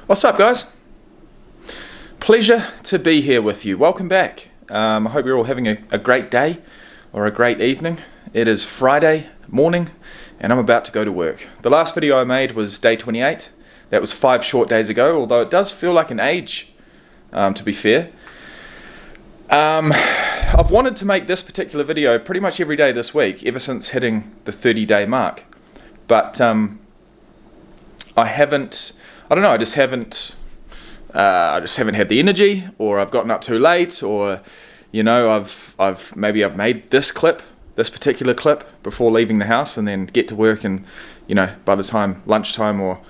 What's up, guys? Pleasure to be here with you. Welcome back. I hope you're all having a great day or a great evening. It is Friday morning and I'm about to go to work. The last video I made was day 28. That was 5 short days ago, although it does feel like an age, to be fair. I've wanted to make this particular video pretty much every day this week, ever since hitting the 30-day mark. But I just haven't had the energy, or I've gotten up too late, or I've made this particular clip before leaving the house, and then get to work, and by the time lunchtime or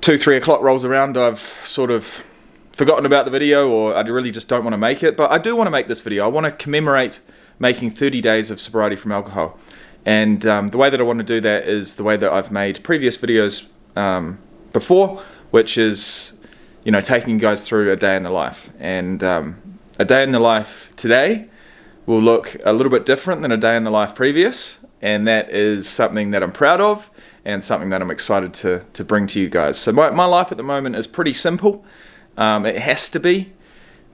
2-3 o'clock rolls around, I've sort of forgotten about the video, or I really just don't want to make it. But I do want to make this video. I want to commemorate making 30 days of sobriety from alcohol, and the way that I want to do that is the way that I've made previous videos before, which is taking you guys through a day in the life. And a day in the life today will look a little bit different than a day in the life previous, and that is something that I'm proud of and something that I'm excited to bring to you guys. So my life at the moment is pretty simple. It has to be,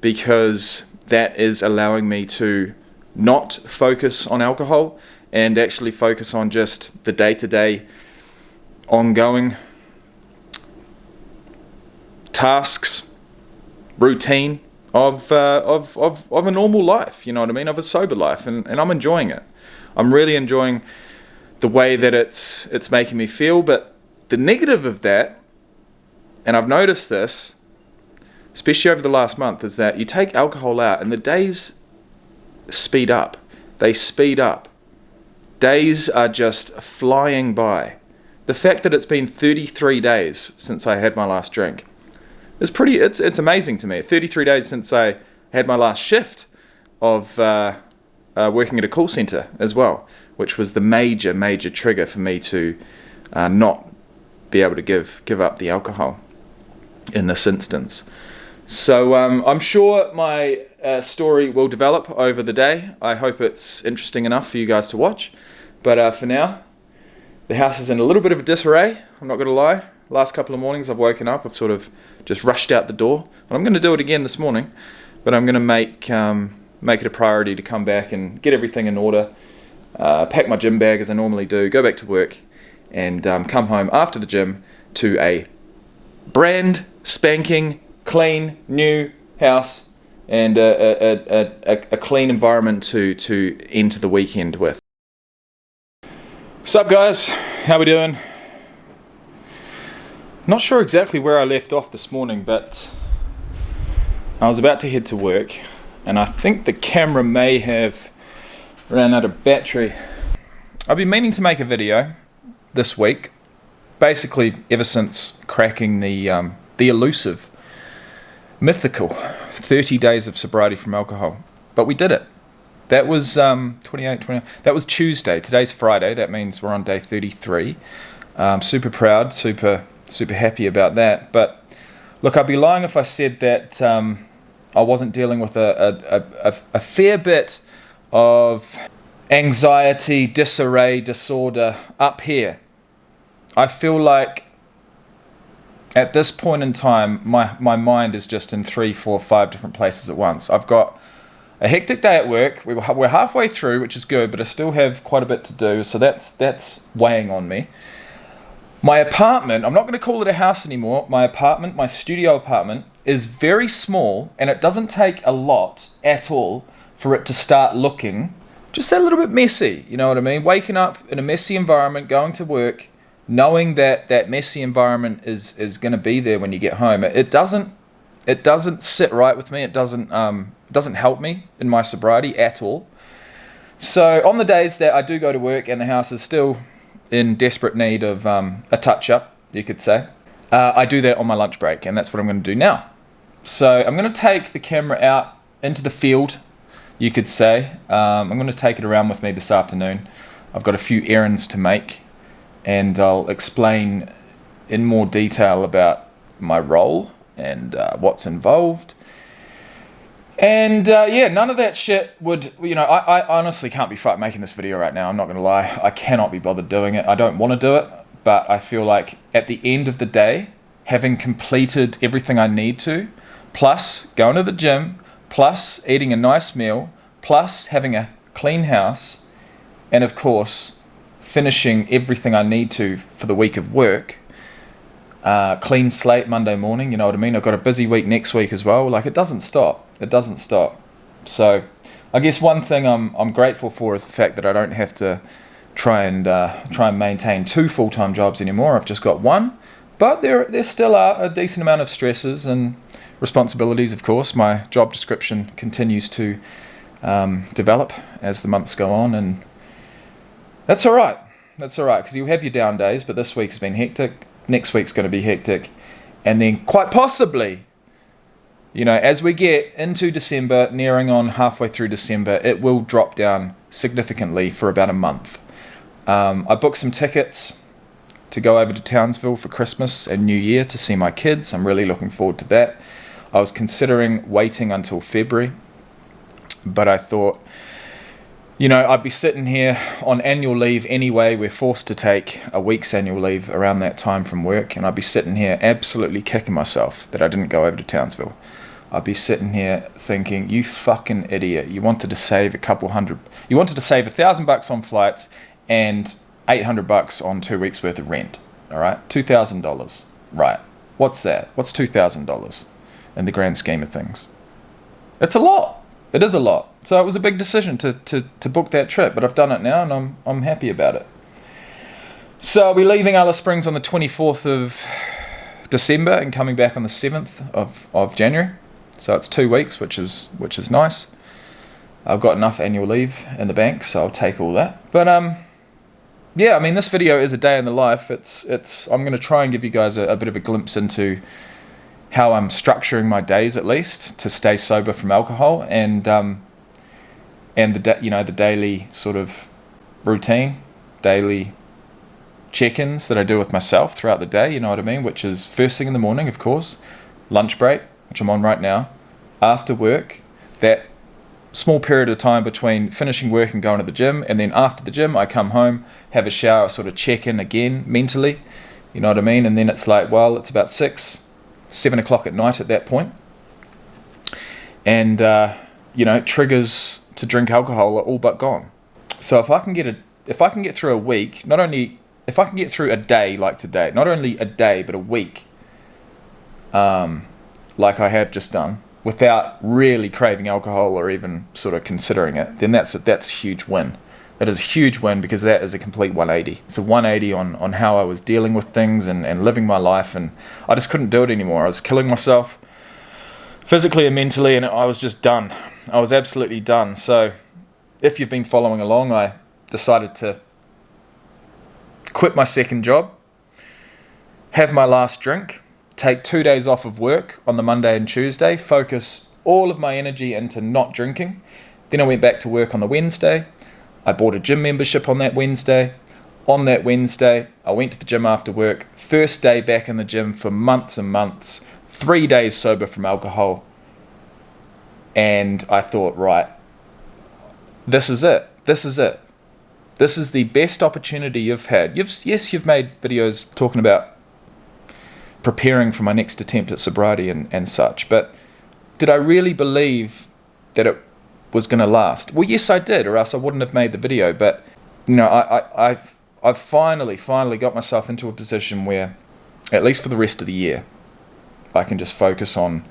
because that is allowing me to not focus on alcohol and actually focus on just the day-to-day ongoing tasks, routine of a normal life, you know what I mean, of a sober life, and I'm enjoying it. I'm really enjoying the way that it's making me feel. But the negative of that, and I've noticed this, especially over the last month, is that you take alcohol out and the days speed up. They speed up. Days are just flying by. The fact that it's been 33 days since I had my last drink, it's amazing to me. 33 days since I had my last shift of working at a call center as well, which was the major trigger for me to not be able to give up the alcohol in this instance. So I'm sure my story will develop over the day. I hope it's interesting enough for you guys to watch. But for now, the house is in a little bit of a disarray, I'm not going to lie. Last couple of mornings I've woken up, I've sort of just rushed out the door. And I'm going to do it again this morning, but I'm going to make it a priority to come back and get everything in order, pack my gym bag as I normally do, go back to work, and come home after the gym to a brand spanking, clean, new house, and a clean environment to enter the weekend with. Sup guys, how we doing? Not sure exactly where I left off this morning, but I was about to head to work, and I think the camera may have ran out of battery. I've been meaning to make a video this week, basically ever since cracking the elusive, mythical 30 days of sobriety from alcohol. But we did it. That was 28. That was Tuesday. Today's Friday. That means we're on day 33. Super proud, super happy about that. But look, I'd be lying if I said that I wasn't dealing with a fair bit of anxiety, disarray, disorder up here. I feel like at this point in time, my mind is just in 3, 4, 5 different places at once. I've got a hectic day at work. We're halfway through, which is good, but I still have quite a bit to do, so that's weighing on me. My apartment, I'm not going to call it a house anymore. My apartment, my studio apartment, is very small, and it doesn't take a lot at all for it to start looking just a little bit messy, you know what I mean? Waking up in a messy environment, going to work, knowing that that messy environment is going to be there when you get home. It doesn't sit right with me. It doesn't help me in my sobriety at all. So on the days that I do go to work and the house is still in desperate need of a touch-up, you could say, I do that on my lunch break, and that's what I'm going to do now. So I'm going to take the camera out into the field, you could say. I'm going to take it around with me this afternoon. I've got a few errands to make, and I'll explain in more detail about my role and what's involved. And none of that shit would, I honestly can't be fucked making this video right now. I'm not going to lie. I cannot be bothered doing it. I don't want to do it, but I feel like at the end of the day, having completed everything I need to, plus going to the gym, plus eating a nice meal, plus having a clean house, and of course, finishing everything I need to for the week of work, clean slate Monday morning, you know what I mean? I've got a busy week next week as well. Like, it doesn't stop. It doesn't stop. So I guess one thing I'm grateful for is the fact that I don't have to try and maintain 2 full-time jobs anymore. I've just got one, but there still are a decent amount of stresses and responsibilities. Of course, my job description continues to develop as the months go on, and that's all right. That's all right, because you have your down days, but this week's been hectic. Next week's going to be hectic, and then quite possibly, you know, as we get into December, nearing on halfway through December, it will drop down significantly for about a month. I booked some tickets to go over to Townsville for Christmas and New Year to see my kids. I'm really looking forward to that. I was considering waiting until February, but I thought, you know, I'd be sitting here on annual leave anyway. We're forced to take a week's annual leave around that time from work, and I'd be sitting here absolutely kicking myself that I didn't go over to Townsville. I'd be sitting here thinking, you fucking idiot. You wanted to save $1,000 on flights and $800 on 2 weeks worth of rent. All right, $2,000. Right. What's that? What's $2,000 in the grand scheme of things? It's a lot. It is a lot. So it was a big decision to book that trip, but I've done it now, and I'm happy about it. So I'll be leaving Alice Springs on the 24th of December and coming back on the 7th of January. So it's 2 weeks, which is nice. I've got enough annual leave in the bank, so I'll take all that. But yeah, I mean, this video is a day in the life. I'm going to try and give you guys a bit of a glimpse into how I'm structuring my days, at least, to stay sober from alcohol, and the daily sort of routine, daily check-ins that I do with myself throughout the day, you know what I mean, which is first thing in the morning, of course, lunch break, which I'm on right now, after work, that small period of time between finishing work and going to the gym, and then after the gym I come home, have a shower, sort of check in again mentally, you know what I mean, and then it's like, well, it's about 7 o'clock at night at that point, and triggers to drink alcohol are all but gone. So if I can get through a week, if I can get through a day like today, not only a day but a week, like I have just done, without really craving alcohol or even sort of considering it, then that's a huge win. That is a huge win, because that is a complete 180. It's a 180 on how I was dealing with things and living my life, and I just couldn't do it anymore. I was killing myself physically and mentally, and I was just done. I was absolutely done. So if you've been following along, I decided to quit my second job, have my last drink, take 2 days off of work on the Monday and Tuesday, focus all of my energy into not drinking. Then I went back to work on the Wednesday. I bought a gym membership on that Wednesday. On that Wednesday, I went to the gym after work. First day back in the gym for months and months. 3 days sober from alcohol. And I thought, right, this is it. This is it. This is the best opportunity you've had. You've made videos talking about preparing for my next attempt at sobriety and such, but did I really believe that it was going to last? Well, yes, I did, or else I wouldn't have made the video. But you know, I've finally got myself into a position where, at least for the rest of the year, I can just focus on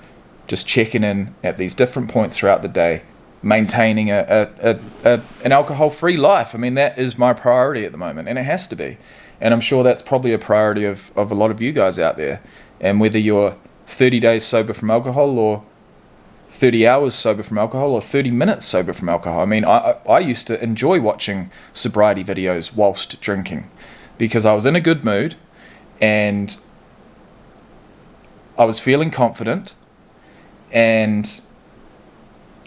just checking in at these different points throughout the day, maintaining an alcohol-free life. I mean, that is my priority at the moment, and it has to be. And I'm sure that's probably a priority of a lot of you guys out there. And whether you're 30 days sober from alcohol, or 30 hours sober from alcohol, or 30 minutes sober from alcohol. I mean, I used to enjoy watching sobriety videos whilst drinking, because I was in a good mood and I was feeling confident, and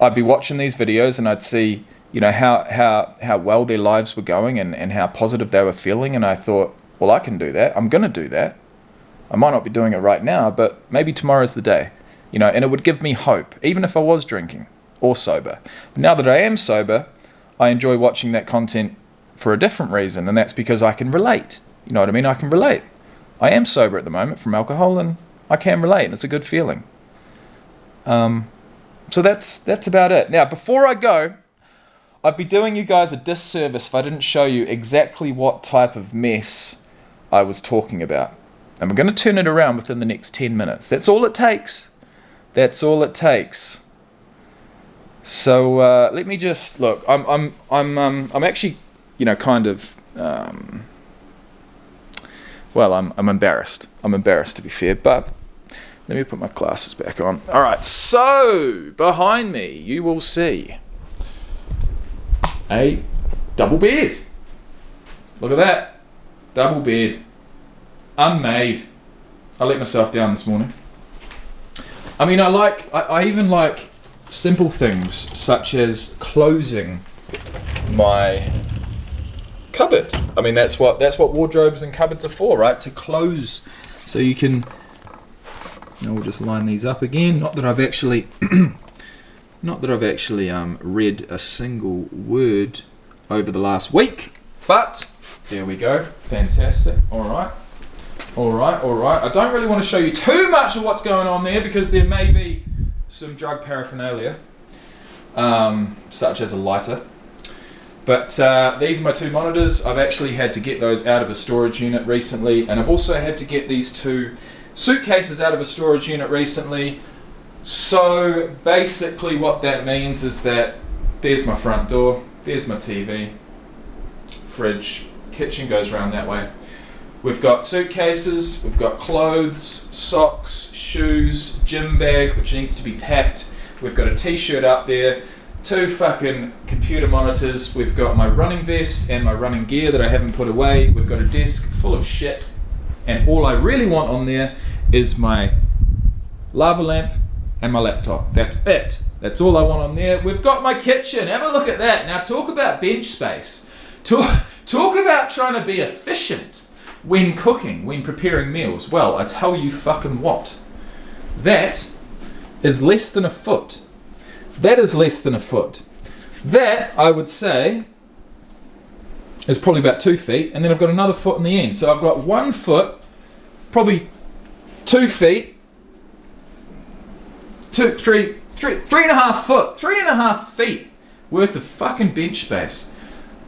I'd be watching these videos and I'd see, you know, how well their lives were going and how positive they were feeling, and I thought, well, I can do that. I'm going to do that. I might not be doing it right now, but maybe tomorrow's the day. You know, and it would give me hope, even if I was drinking or sober. But now that I am sober, I enjoy watching that content for a different reason, and that's because I can relate. You know what I mean? I can relate. I am sober at the moment from alcohol, and I can relate, and it's a good feeling. So that's about it. Now, before I go, I'd be doing you guys a disservice if I didn't show you exactly what type of mess I was talking about. And we're going to turn it around within the next 10 minutes. That's all it takes. That's all it takes. So let me just look. I'm actually, kind of. I'm embarrassed. I'm embarrassed, to be fair, but let me put my glasses back on. All right. So behind me, you will see a double bed. Look at that. Double bed. Unmade. I let myself down this morning. I mean, I even like simple things such as closing my cupboard. I mean, that's what wardrobes and cupboards are for, right? To close, so you can. We'll just line these up again. Not that I've actually read a single word over the last week, but there we go. Fantastic. All right. I don't really want to show you too much of what's going on there because there may be some drug paraphernalia, such as a lighter. But these are my two monitors. I've actually had to get those out of a storage unit recently, and I've also had to get these two suitcases out of a storage unit recently. So basically what that means is that there's my front door, there's my TV, fridge, kitchen goes around that way. We've got suitcases, we've got clothes, socks, shoes, gym bag which needs to be packed. We've got a t-shirt up there, two fucking computer monitors, we've got my running vest and my running gear that I haven't put away. We've got a desk full of shit, and all I really want on there is my lava lamp and my laptop. That's it. That's all I want on there. We've got my kitchen. Have a look at that. Now talk about bench space. Talk about trying to be efficient when cooking, when preparing meals. Well, I tell you fucking what. That is less than a foot. That is less than a foot. That, I would say, is probably about 2 feet, and then I've got another foot in the end. So I've got 1 foot, probably 2 feet, 3.5 foot, 3.5 feet worth of fucking bench space.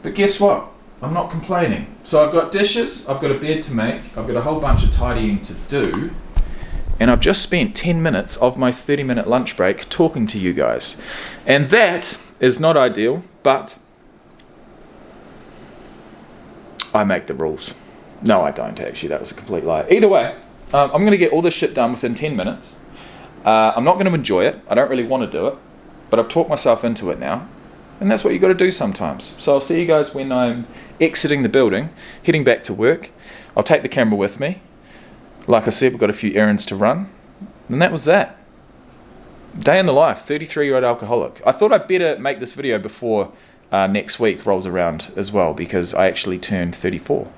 But guess what? I'm not complaining. So I've got dishes, I've got a bed to make, I've got a whole bunch of tidying to do, and I've just spent 10 minutes of my 30-minute lunch break talking to you guys. And that is not ideal, but I make the rules. No, I don't actually. That was a complete lie. Either way, I'm going to get all this shit done within 10 minutes. I'm not going to enjoy it. I don't really want to do it, but I've talked myself into it now. And that's what you got to do sometimes. So I'll see you guys when I'm exiting the building, heading back to work. I'll take the camera with me. Like I said, we've got a few errands to run. And that was that. Day in the life, 33-year-old alcoholic. I thought I'd better make this video before next week rolls around as well, because I actually turned 34.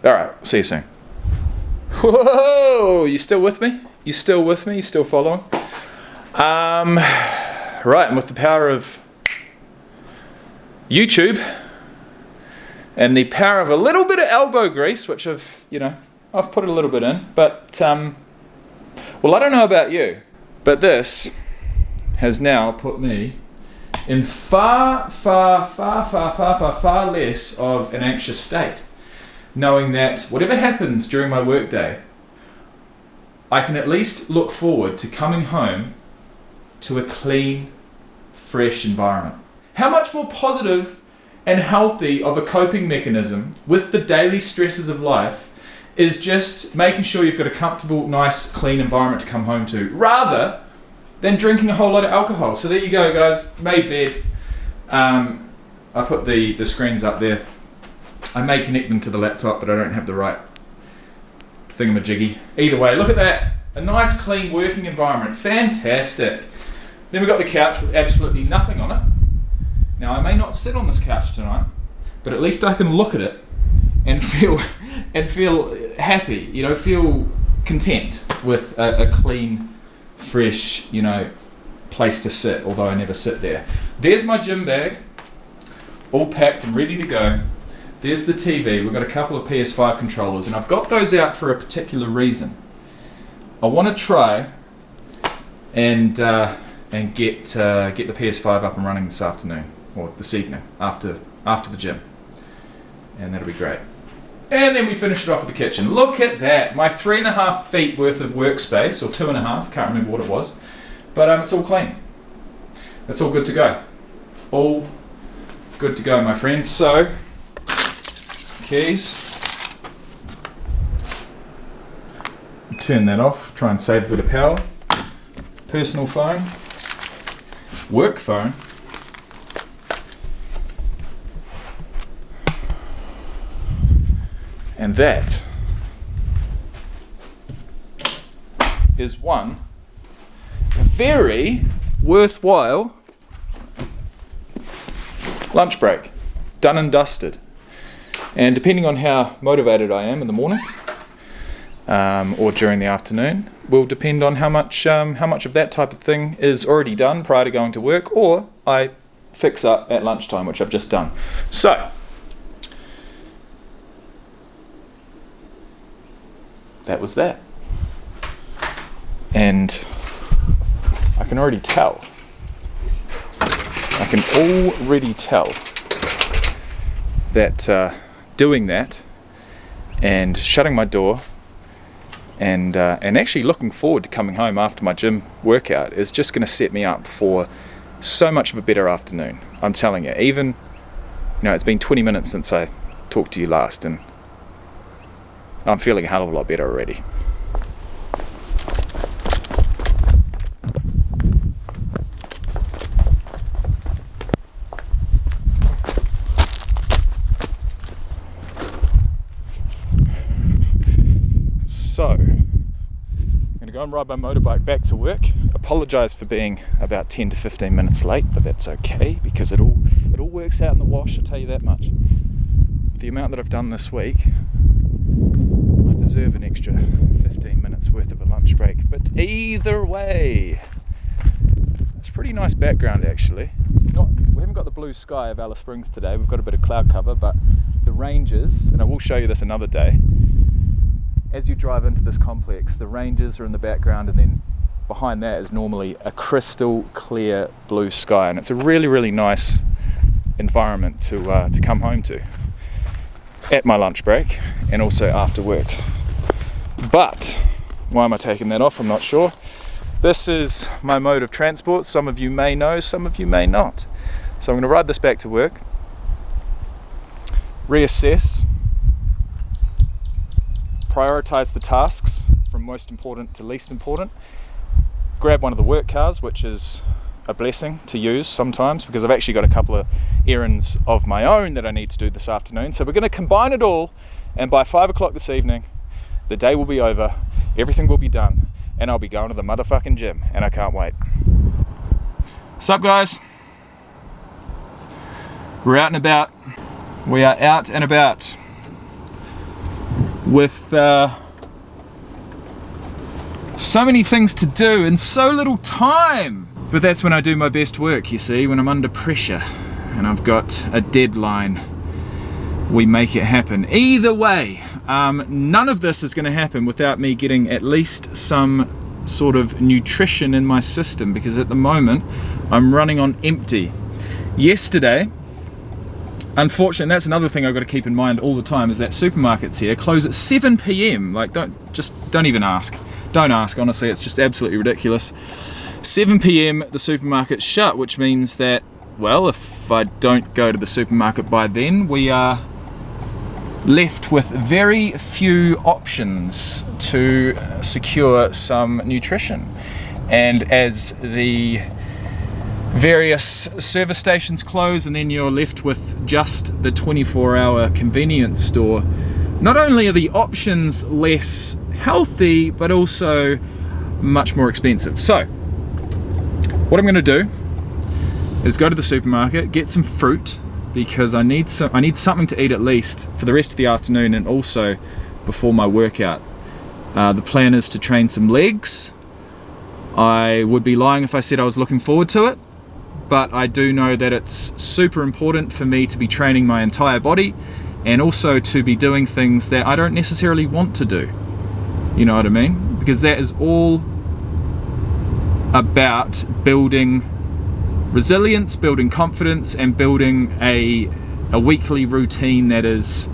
Alright, see you soon. Whoa! You still with me? You still with me? You still following? Right, and with the power of YouTube and the power of a little bit of elbow grease, which I've put a little bit in, but well, I don't know about you, but this has now put me in far less of an anxious state, knowing that whatever happens during my workday, I can at least look forward to coming home to a clean, fresh environment. How much more positive and healthy of a coping mechanism with the daily stresses of life is just making sure you've got a comfortable, nice, clean environment to come home to, rather than drinking a whole lot of alcohol. So there you go, guys. Made bed. I put the screens up there. I may connect them to the laptop, but I don't have the right thingamajiggy. Either way, look at that. A nice, clean working environment. Fantastic. Then we've got the couch with absolutely nothing on it. Now, I may not sit on this couch tonight, but at least I can look at it and feel happy, feel content with a clean, fresh, place to sit, although I never sit there. There's my gym bag, all packed and ready to go. There's the TV. We've got a couple of PS5 controllers, and I've got those out for a particular reason. I want to try and get the PS5 up and running this afternoon, or this evening, after the gym. And that'll be great. And then we finish it off with the kitchen. Look at that, my 3.5 feet worth of workspace, or 2.5, can't remember what it was. But it's all clean. It's all good to go. All good to go, my friends. So, keys. Turn that off, try and save a bit of power. Personal phone. Work phone. And that is one very worthwhile lunch break. Done and dusted. And depending on how motivated I am in the morning or during the afternoon, will depend on how much of that type of thing is already done prior to going to work, or I fix up at lunchtime, which I've just done. So, that was that. And I can already tell that doing that and shutting my door and actually looking forward to coming home after my gym workout is just going to set me up for so much of a better afternoon. I'm telling you, even, it's been 20 minutes since I talked to you last, and I'm feeling a hell of a lot better already. So, I'm going to go and ride my motorbike back to work. Apologise for being about 10 to 15 minutes late, but that's okay because it all works out in the wash, I'll tell you that much. The amount that I've done this week, I deserve an extra 15 minutes worth of a lunch break. But either way, it's a pretty nice background actually. We haven't got the blue sky of Alice Springs today, we've got a bit of cloud cover, but the ranges, and I will show you this another day, as you drive into this complex, the ranges are in the background, and then behind that is normally a crystal clear blue sky, and it's a really, really nice environment to come home to at my lunch break and also after work. But why am I taking that off? I'm not sure. This is my mode of transport. Some of you may know, some of you may not. So I'm going to ride this back to work, reassess, prioritize the tasks from most important to least important, grab one of the work cars, which is a blessing to use sometimes because I've actually got a couple of errands of my own that I need to do this afternoon. So we're going to combine it all, and by 5 o'clock this evening the day will be over, everything will be done, and I'll be going to the motherfucking gym, and I can't wait. Sup guys? We're out and about. We are out and about with so many things to do and so little time. But that's when I do my best work, you see, when I'm under pressure and I've got a deadline. We make it happen. Either way, none of this is going to happen without me getting at least some sort of nutrition in my system, because at the moment I'm running on empty. Yesterday, unfortunately, that's another thing I've got to keep in mind all the time, is that supermarkets here close at 7 p.m. Like, don't even ask. Don't ask, honestly, it's just absolutely ridiculous. 7 p.m. the supermarket's shut, which means that, well, if I don't go to the supermarket by then, we are left with very few options to secure some nutrition. And as the various service stations close, and then you're left with just the 24-hour convenience store, not only are the options less healthy, but also much more expensive. So, what I'm going to do is go to the supermarket, get some fruit, because I need something to eat at least for the rest of the afternoon and also before my workout. The plan is to train some legs. I would be lying if I said I was looking forward to it, but I do know that it's super important for me to be training my entire body, and also to be doing things that I don't necessarily want to do. You know what I mean? Because that is all about building resilience, building confidence, and building a weekly routine that is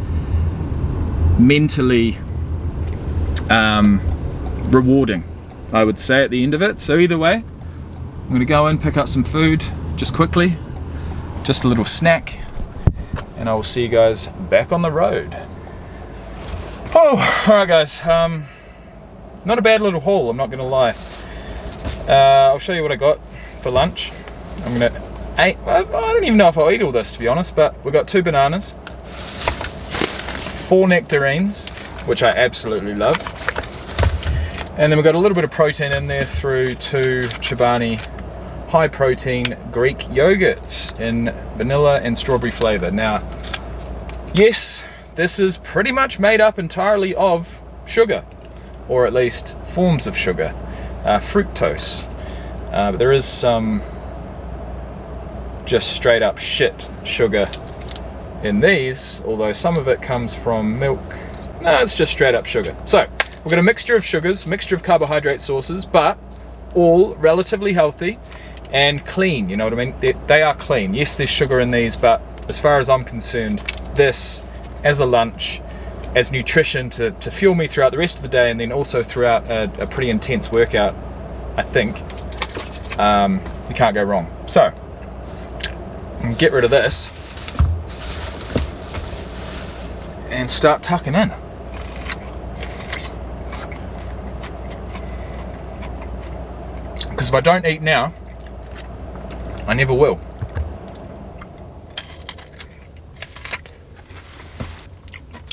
mentally rewarding, I would say, at the end of it. So either way, I'm going to go in, pick up some food just quickly, just a little snack, and I will see you guys back on the road. Oh, alright guys, not a bad little haul, I'm not going to lie. I'll show you what I got for lunch. I don't even know if I'll eat all this, to be honest, but we've got 2 bananas, 4 nectarines, which I absolutely love, and then we've got a little bit of protein in there through 2 Chobani high protein Greek yogurts in vanilla and strawberry flavour. Now, yes, this is pretty much made up entirely of sugar, or at least forms of sugar, fructose, but there is some just straight up shit sugar in these, although some of it comes from milk. No, it's just straight up sugar. So we've got a mixture of sugars, mixture of carbohydrate sources, but all relatively healthy and clean, you know what I mean? They are clean. Yes, there's sugar in these, but as far as I'm concerned, this as a lunch, as nutrition to fuel me throughout the rest of the day, and then also throughout a pretty intense workout, I think, you can't go wrong. So, I'm get rid of this and start tucking in. Because if I don't eat now, I never will.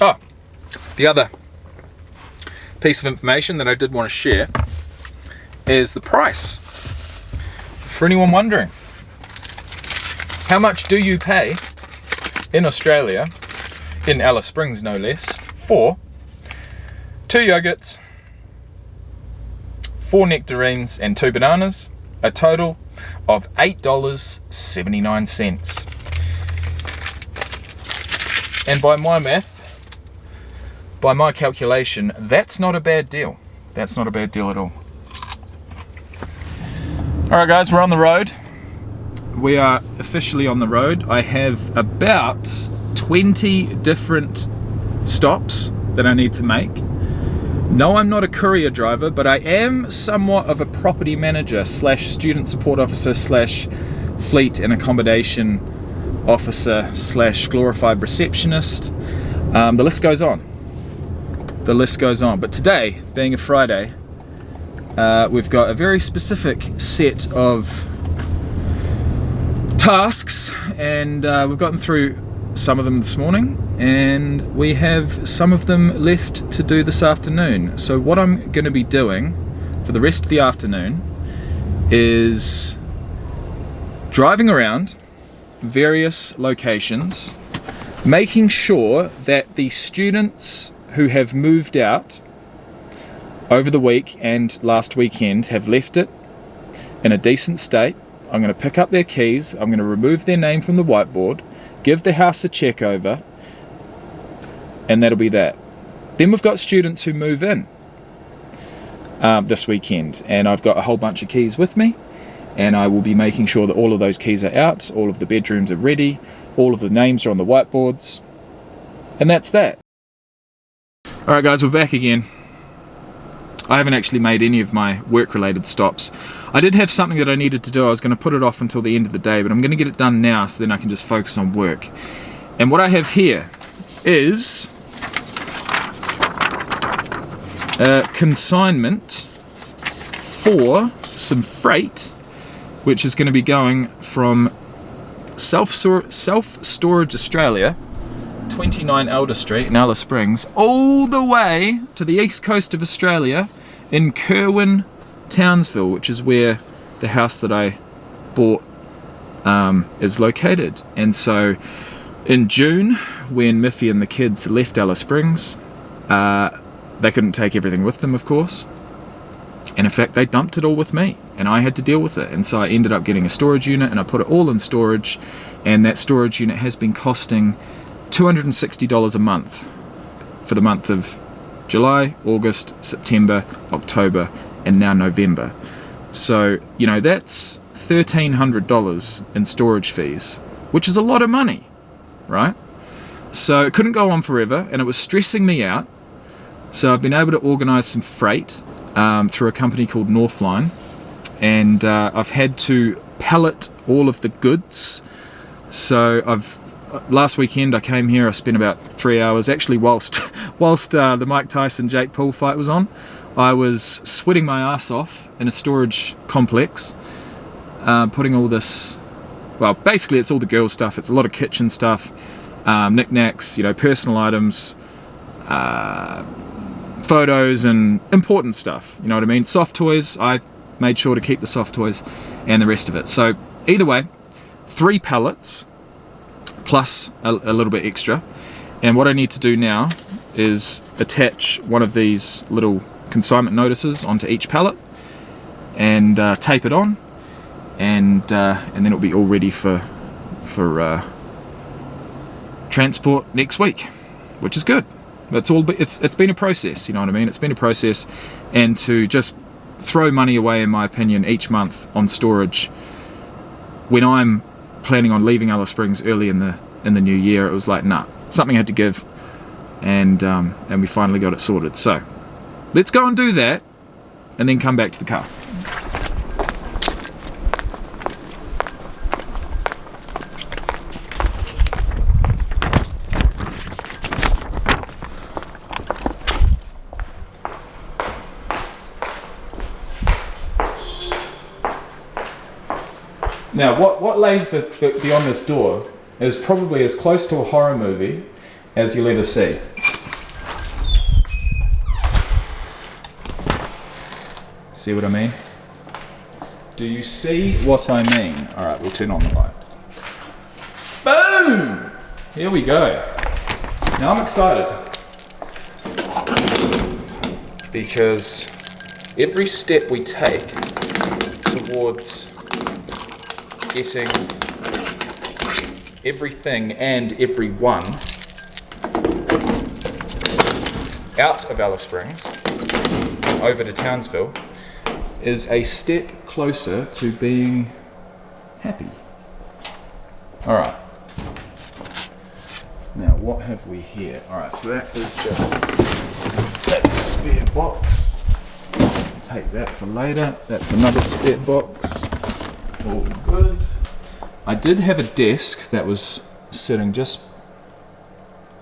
Oh, the other piece of information that I did want to share is the price. For anyone wondering, how much do you pay in Australia, in Alice Springs no less, for 2 yogurts, 4 nectarines and 2 bananas, a total of $8.79. And by my math, by my calculation, that's not a bad deal. That's not a bad deal at all. Alright guys, we're on the road. We are officially on the road. I have about 20 different stops that I need to make. No, I'm not a courier driver, but I am somewhat of a property manager / student support officer / fleet and accommodation officer / glorified receptionist. The list goes on. The list goes on. But today, being a Friday, we've got a very specific set of tasks, and we've gotten through some of them this morning, and we have some of them left to do this afternoon. So what I'm going to be doing for the rest of the afternoon is driving around various locations, making sure that the students who have moved out over the week and last weekend have left it in a decent state. I'm going to pick up their keys, I'm going to remove their name from the whiteboard, give the house a check over, and that'll be that. Then we've got students who move in this weekend, and I've got a whole bunch of keys with me, and I will be making sure that all of those keys are out, all of the bedrooms are ready, all of the names are on the whiteboards, and that's that. Alright guys, we're back again. I haven't actually made any of my work-related stops. I did have something that I needed to do. I was going to put it off until the end of the day, but I'm going to get it done now so then I can just focus on work. And what I have here is a consignment for some freight, which is going to be going from Self-Storage Australia, 29 Elder Street in Alice Springs, all the way to the east coast of Australia in Kerwin, Townsville, which is where the house that I bought is located. And so in June, when Miffy and the kids left Alice Springs, they couldn't take everything with them, of course, and in fact they dumped it all with me, and I had to deal with it. And so I ended up getting a storage unit, and I put it all in storage, and that storage unit has been costing $260 a month for the month of July, August, September, October, and now November. So, you know, that's $1,300 in storage fees, which is a lot of money, right? So it couldn't go on forever, and it was stressing me out. So I've been able to organise some freight through a company called Northline, and I've had to pallet all of the goods. So last weekend I came here, I spent about 3 hours, actually whilst the Mike Tyson Jake Paul fight was on. I was sweating my ass off in a storage complex, putting all this, well, basically it's all the girls' stuff. It's a lot of kitchen stuff, knickknacks, you know, personal items, photos and important stuff, you know what I mean? Soft toys, I made sure to keep the soft toys and the rest of it. So either way, 3 pallets plus a little bit extra. And what I need to do now is attach one of these little consignment notices onto each pallet and tape it on, and then it'll be all ready for transport next week, which is good. It's been a process, you know what I mean? It's been a process, and to just throw money away, in my opinion, each month on storage when I'm planning on leaving Alice Springs early in the new year, it was like, nah, something had to give, and we finally got it sorted. So let's go and do that, and then come back to the car. Now, what lays beyond this door is probably as close to a horror movie as you'll ever see. See what I mean? Do you see what I mean? Alright, we'll turn on the light. Boom! Here we go. Now I'm excited, because every step we take towards getting everything and everyone out of Alice Springs over to Townsville is a step closer to being happy. Alright. Now what have we here? Alright, so that's a spare box. Take that for later. That's another spare box. All good. I did have a desk that was sitting just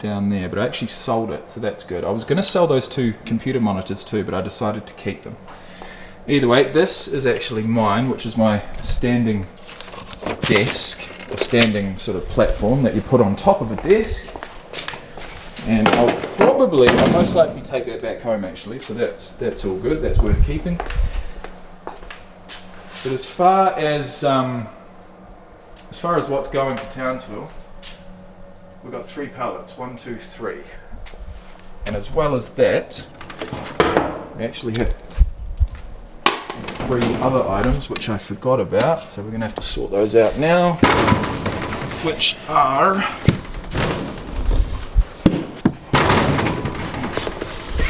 down there, but I actually sold it, so that's good. I was going to sell those 2 computer monitors too, but I decided to keep them. Either way, this is actually mine, which is my standing desk, a standing sort of platform that you put on top of a desk. And I'll most likely take that back home actually, so that's all good, that's worth keeping. But as far as what's going to Townsville, we've got 3 pallets, 1, 2, 3. And as well as that, we actually have 3 other items which I forgot about, so we're going to have to sort those out now, which are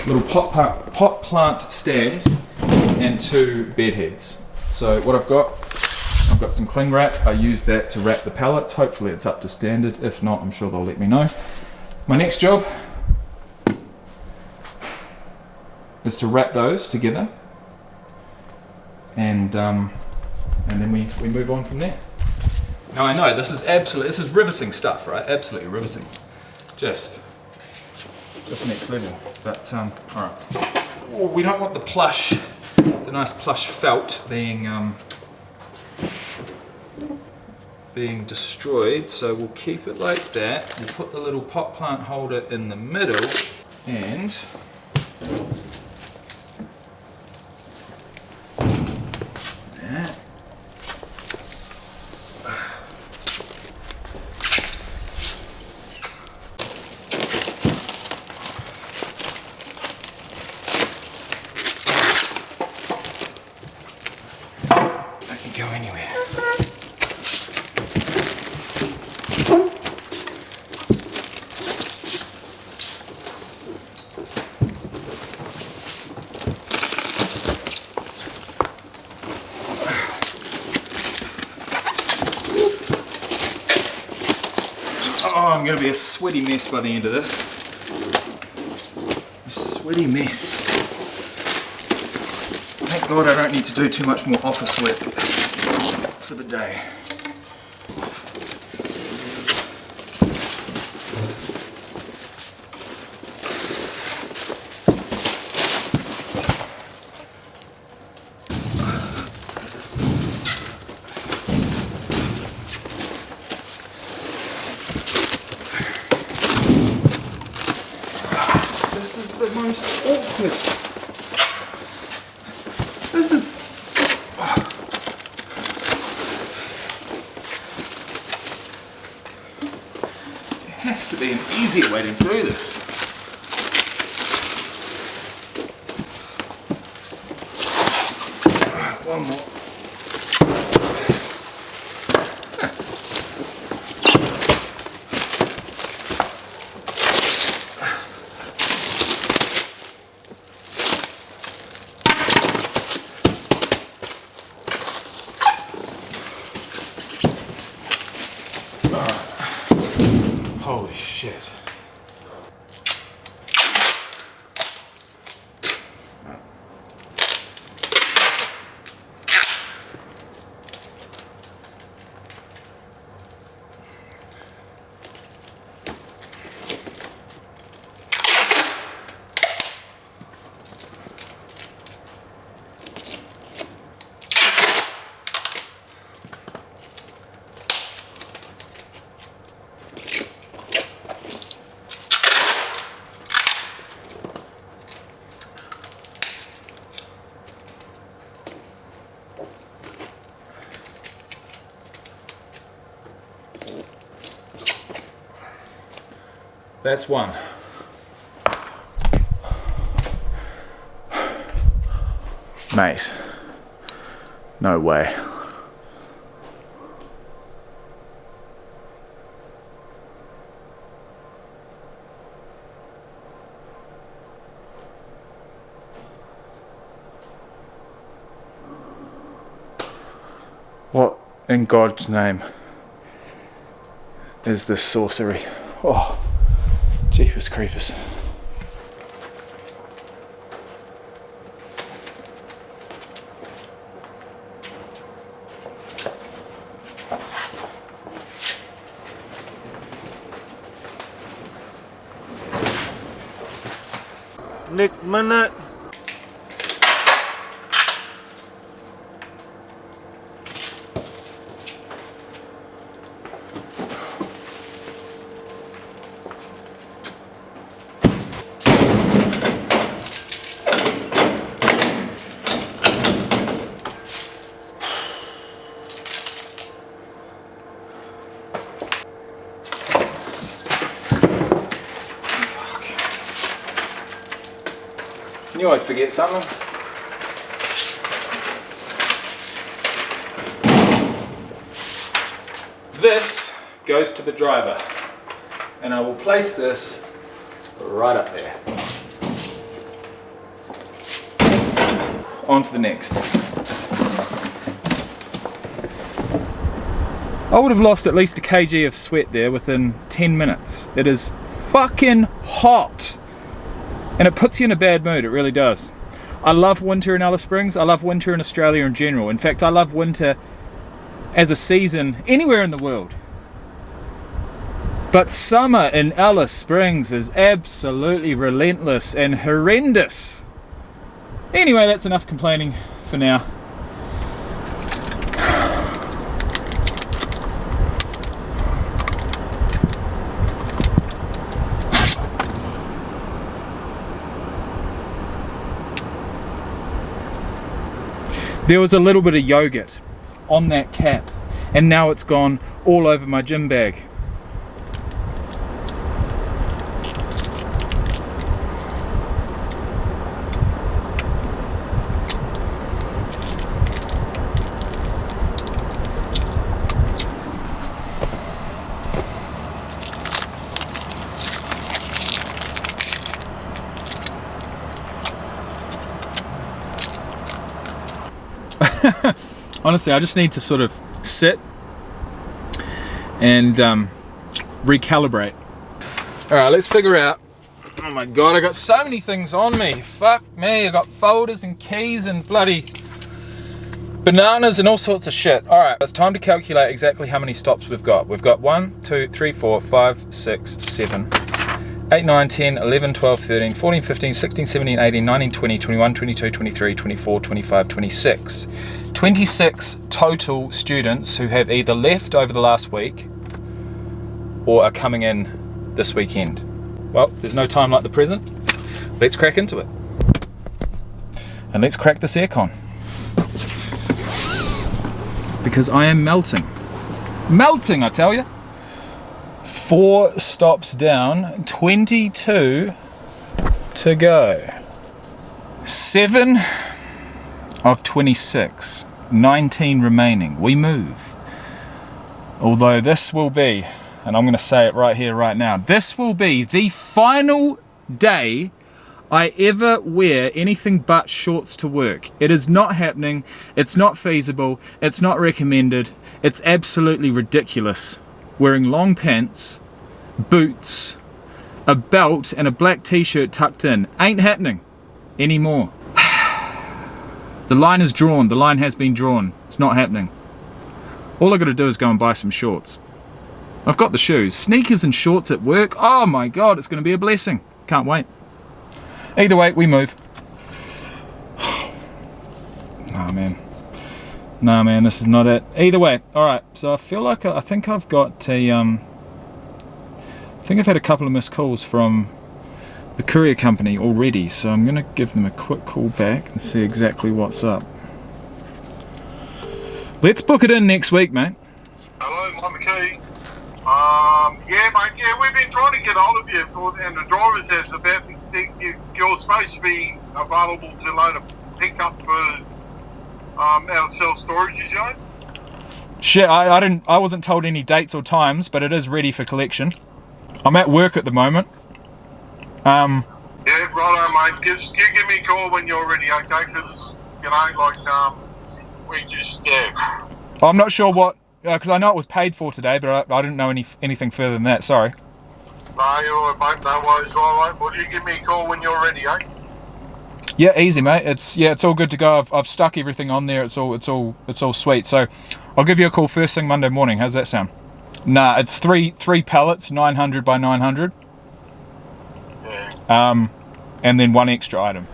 little pot plant stand and 2 bed heads. So what I've got some cling wrap. I use that to wrap the pallets. Hopefully it's up to standard. If not, I'm sure they'll let me know. My next job is to wrap those together, and then we move on from there. Now I know this is riveting stuff, right? Absolutely riveting. Just next level. But all right. Oh, we don't want the nice plush felt being destroyed, so we'll keep it like that. We'll put the little pot plant holder in the middle, and that. I'm going to be a sweaty mess by the end of this. A sweaty mess. Thank God I don't need to do too much more office work for the day. This is the most awkward. This is. There has to be an easier way to do this. One more. Holy shit. That's one. Mate, no way. What in God's name is this sorcery? Oh. Jeepers creepers. Nick minute. Knew I'd forget something. This goes to the driver, and I will place this right up there. On to the next. I would have lost at least a kg of sweat there within 10 minutes. It is fucking hot. And it puts you in a bad mood, it really does. I love winter in Alice Springs. I love winter in Australia in general. In fact, I love winter as a season anywhere in the world. But summer in Alice Springs is absolutely relentless and horrendous. Anyway, that's enough complaining for now. There was a little bit of yogurt on that cap, and now it's gone all over my gym bag. Honestly, I just need to sort of sit and recalibrate. Alright, let's figure out. Oh my god, I got so many things on me. Fuck me, I got folders and keys and bloody bananas and all sorts of shit. Alright, it's time to calculate exactly how many stops we've got. We've got 1, 2, 3, 4, 5, 6, 7, 8, 9, 10, 11, 12, 13, 14, 15, 16, 17, 18, 19, 20, 21, 22, 23, 24, 25, 26. 26 total students who have either left over the last week or are coming in this weekend. Well, there's no time like the present. Let's crack into it. And let's crack this aircon. Because I am melting. Melting, I tell you. 4 stops down, 22 to go. 7 of 26, 19 remaining. We move. Although this will be, and I'm going to say it right here, right now, this will be the final day I ever wear anything but shorts to work. It is not happening. It's not feasible. It's not recommended. It's absolutely ridiculous. Wearing long pants, boots, a belt, and a black t-shirt tucked in. Ain't happening anymore. The line is drawn. The line has been drawn. It's not happening. All I got to do is go and buy some shorts. I've got the shoes. Sneakers and shorts at work. Oh my god, it's going to be a blessing. Can't wait. Either way, we move. Oh man. No man, this is not it. Either way, alright. So I feel like I think I've got a I think I've had a couple of missed calls from the courier company already, so I'm going to give them a quick call back and see exactly what's up. Let's book it in next week, mate. Hello, Mike McKee. Yeah, mate, yeah, we've been trying to get hold of you, and the driver says about you're supposed to be available to load a pickup for our self-storage zone. Shit, I wasn't told any dates or times, but it is ready for collection. I'm at work at the moment. Yeah, righto, mate. You give me a call when you're ready, okay? Because, you know, like, we just, yeah. I'm not sure what, because I know it was paid for today, but I didn't know anything further than that, sorry. No, you're all right, mate. No worries, all right. Well, you give me a call when you're ready, eh? Yeah, easy, mate. It's all good to go. I've stuck everything on there. It's all sweet. So I'll give you a call first thing Monday morning. How's that sound? Nah, it's three pallets, 900 by 900. Yeah. And then 1 extra item.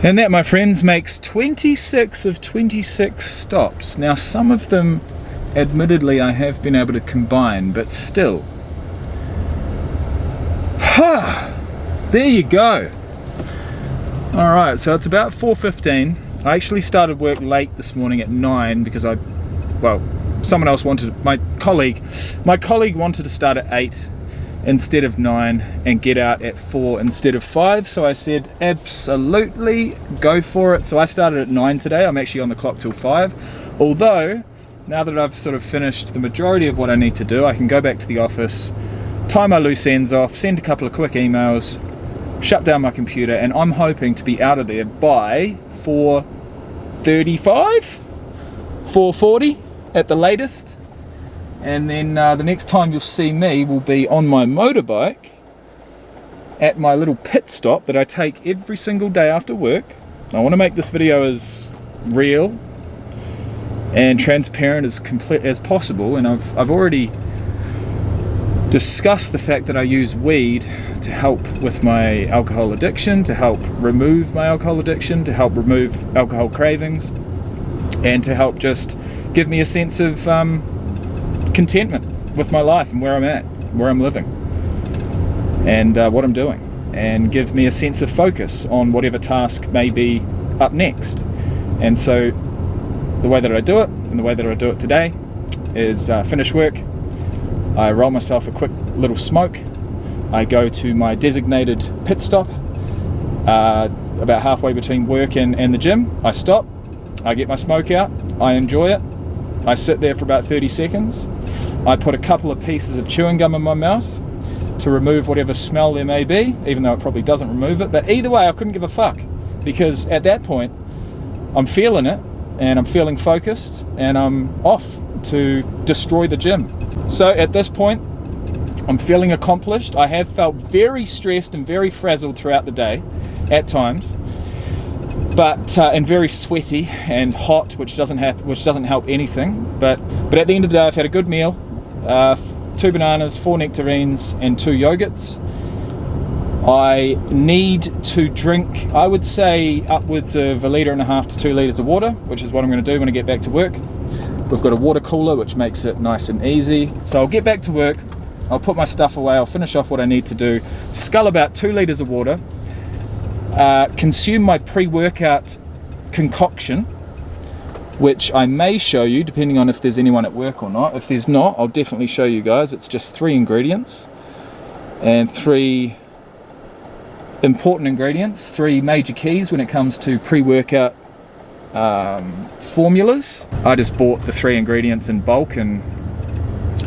And that, my friends, makes 26 of 26 stops. Now, some of them, admittedly, I have been able to combine, but still. There you go. Alright, so it's about 4:15. I actually started work late this morning at 9 because someone else wanted, my colleague wanted to start at 8 instead of 9 and get out at 4 instead of 5, so I said absolutely go for it. So I started at 9 today. I'm actually on the clock till 5, although now that I've sort of finished the majority of what I need to do, I can go back to the office, tie my loose ends off, send a couple of quick emails, shut down my computer, and I'm hoping to be out of there by 4:35, 4:40 at the latest. And then the next time you'll see me will be on my motorbike at my little pit stop that I take every single day after work. I want to make this video as real and transparent as possible, and I've already discussed the fact that I use weed to help with my alcohol addiction, to help remove my alcohol addiction, to help remove alcohol cravings, and to help just give me a sense of contentment with my life and where I'm at, where I'm living, and what I'm doing, and give me a sense of focus on whatever task may be up next. And so the way that I do it, and the way that I do it today, is finish work, I roll myself a quick little smoke, I go to my designated pit stop about halfway between work and the gym. I stop, I get my smoke out, I enjoy it, I sit there for about 30 seconds. I put a couple of pieces of chewing gum in my mouth to remove whatever smell there may be, even though it probably doesn't remove it. But either way, I couldn't give a fuck, because at that point, I'm feeling it, and I'm feeling focused, and I'm off to destroy the gym. So at this point, I'm feeling accomplished. I have felt very stressed and very frazzled throughout the day at times, but and very sweaty and hot, which doesn't help anything. But at the end of the day, I've had a good meal, 2 bananas, 4 nectarines, and 2 yogurts. I need to drink, I would say, upwards of 1.5 litres to 2 litres of water, which is what I'm going to do when I get back to work. We've got a water cooler, which makes it nice and easy. So I'll get back to work, I'll put my stuff away, I'll finish off what I need to do, scull about 2 litres of water, consume my pre-workout concoction, which I may show you depending on if there's anyone at work or not. If there's not, I'll definitely show you guys. It's just 3 ingredients and 3 important ingredients, 3 major keys when it comes to pre-workout formulas. I just bought the 3 ingredients in bulk and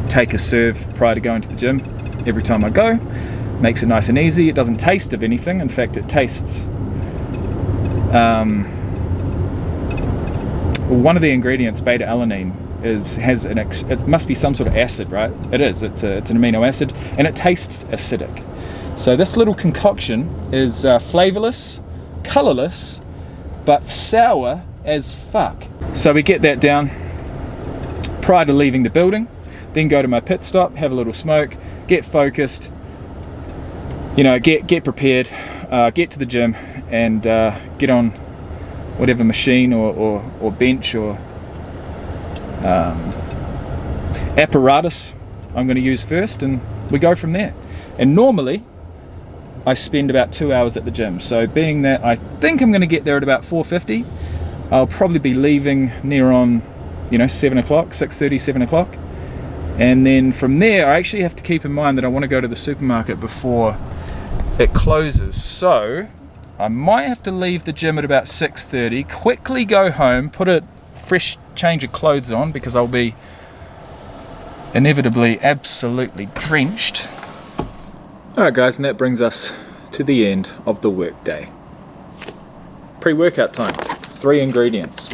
take a serve prior to going to the gym every time I go. Makes it nice and easy. It doesn't taste of anything. In fact, it tastes one of the ingredients, beta-alanine, it must be some sort of acid, right? It is. It's an amino acid, and it tastes acidic. So this little concoction is flavorless, colorless, but sour as fuck. So we get that down prior to leaving the building, then go to my pit stop, have a little smoke, get focused, get prepared, get to the gym, and get on whatever machine or bench or apparatus I'm going to use first, and we go from there. And normally I spend about 2 hours at the gym, so being that I think I'm going to get there at about 4:50, I'll probably be leaving near on 7 o'clock, 6:30, 7 o'clock, and then from there I actually have to keep in mind that I want to go to the supermarket before it closes, so I might have to leave the gym at about 6:30, quickly go home, put a fresh change of clothes on because I'll be inevitably absolutely drenched. Alright guys, and that brings us to the end of the work day. Pre-workout time. 3 ingredients.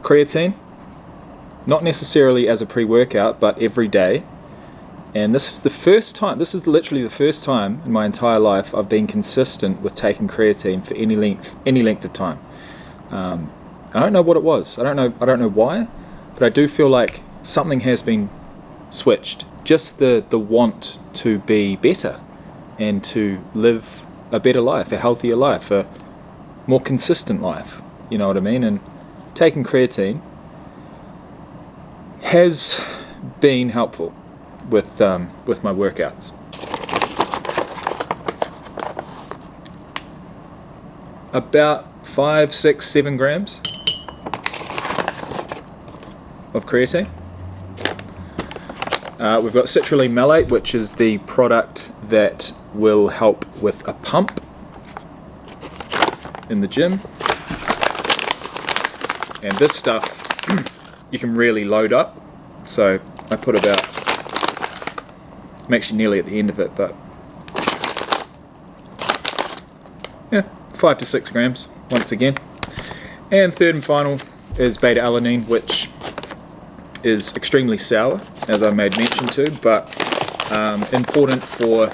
Creatine, not necessarily as a pre-workout, but every day. And this is literally the first time in my entire life I've been consistent with taking creatine for any length of time. I don't know what it was. I don't know why, but I do feel like something has been switched. Just the want to be better and to live a better life, a healthier life, a more consistent life. You know what I mean? And taking creatine has been helpful with my workouts. About 5, 6, 7 grams of creatine. We've got citrulline malate, which is the product that will help with a pump in the gym. And this stuff you can really load up. So I put about, I'm actually nearly at the end of it, but yeah, 5 to 6 grams once again. And third and final is beta-alanine, which is extremely sour, as I made mention to, but important for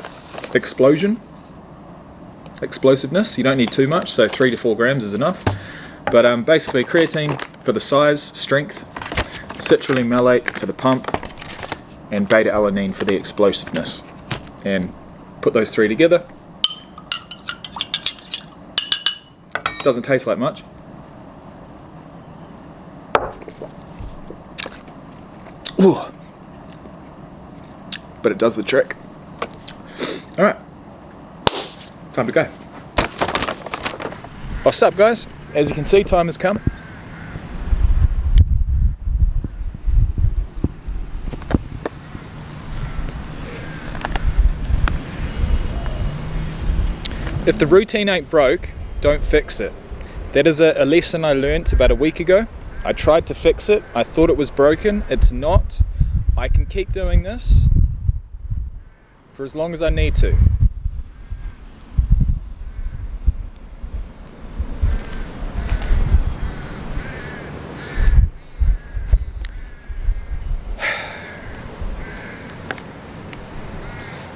explosiveness. You don't need too much, so 3 to 4 grams is enough. But basically creatine for the size, strength, citrulline malate for the pump, and beta-alanine for the explosiveness. And put those 3 together. Doesn't taste like much. Ooh. But it does the trick. Alright, time to go. What's up guys? As you can see, time has come. If the routine ain't broke, don't fix it. That is a lesson I learnt about a week ago. I tried to fix it. I thought it was broken. It's not. I can keep doing this for as long as I need to.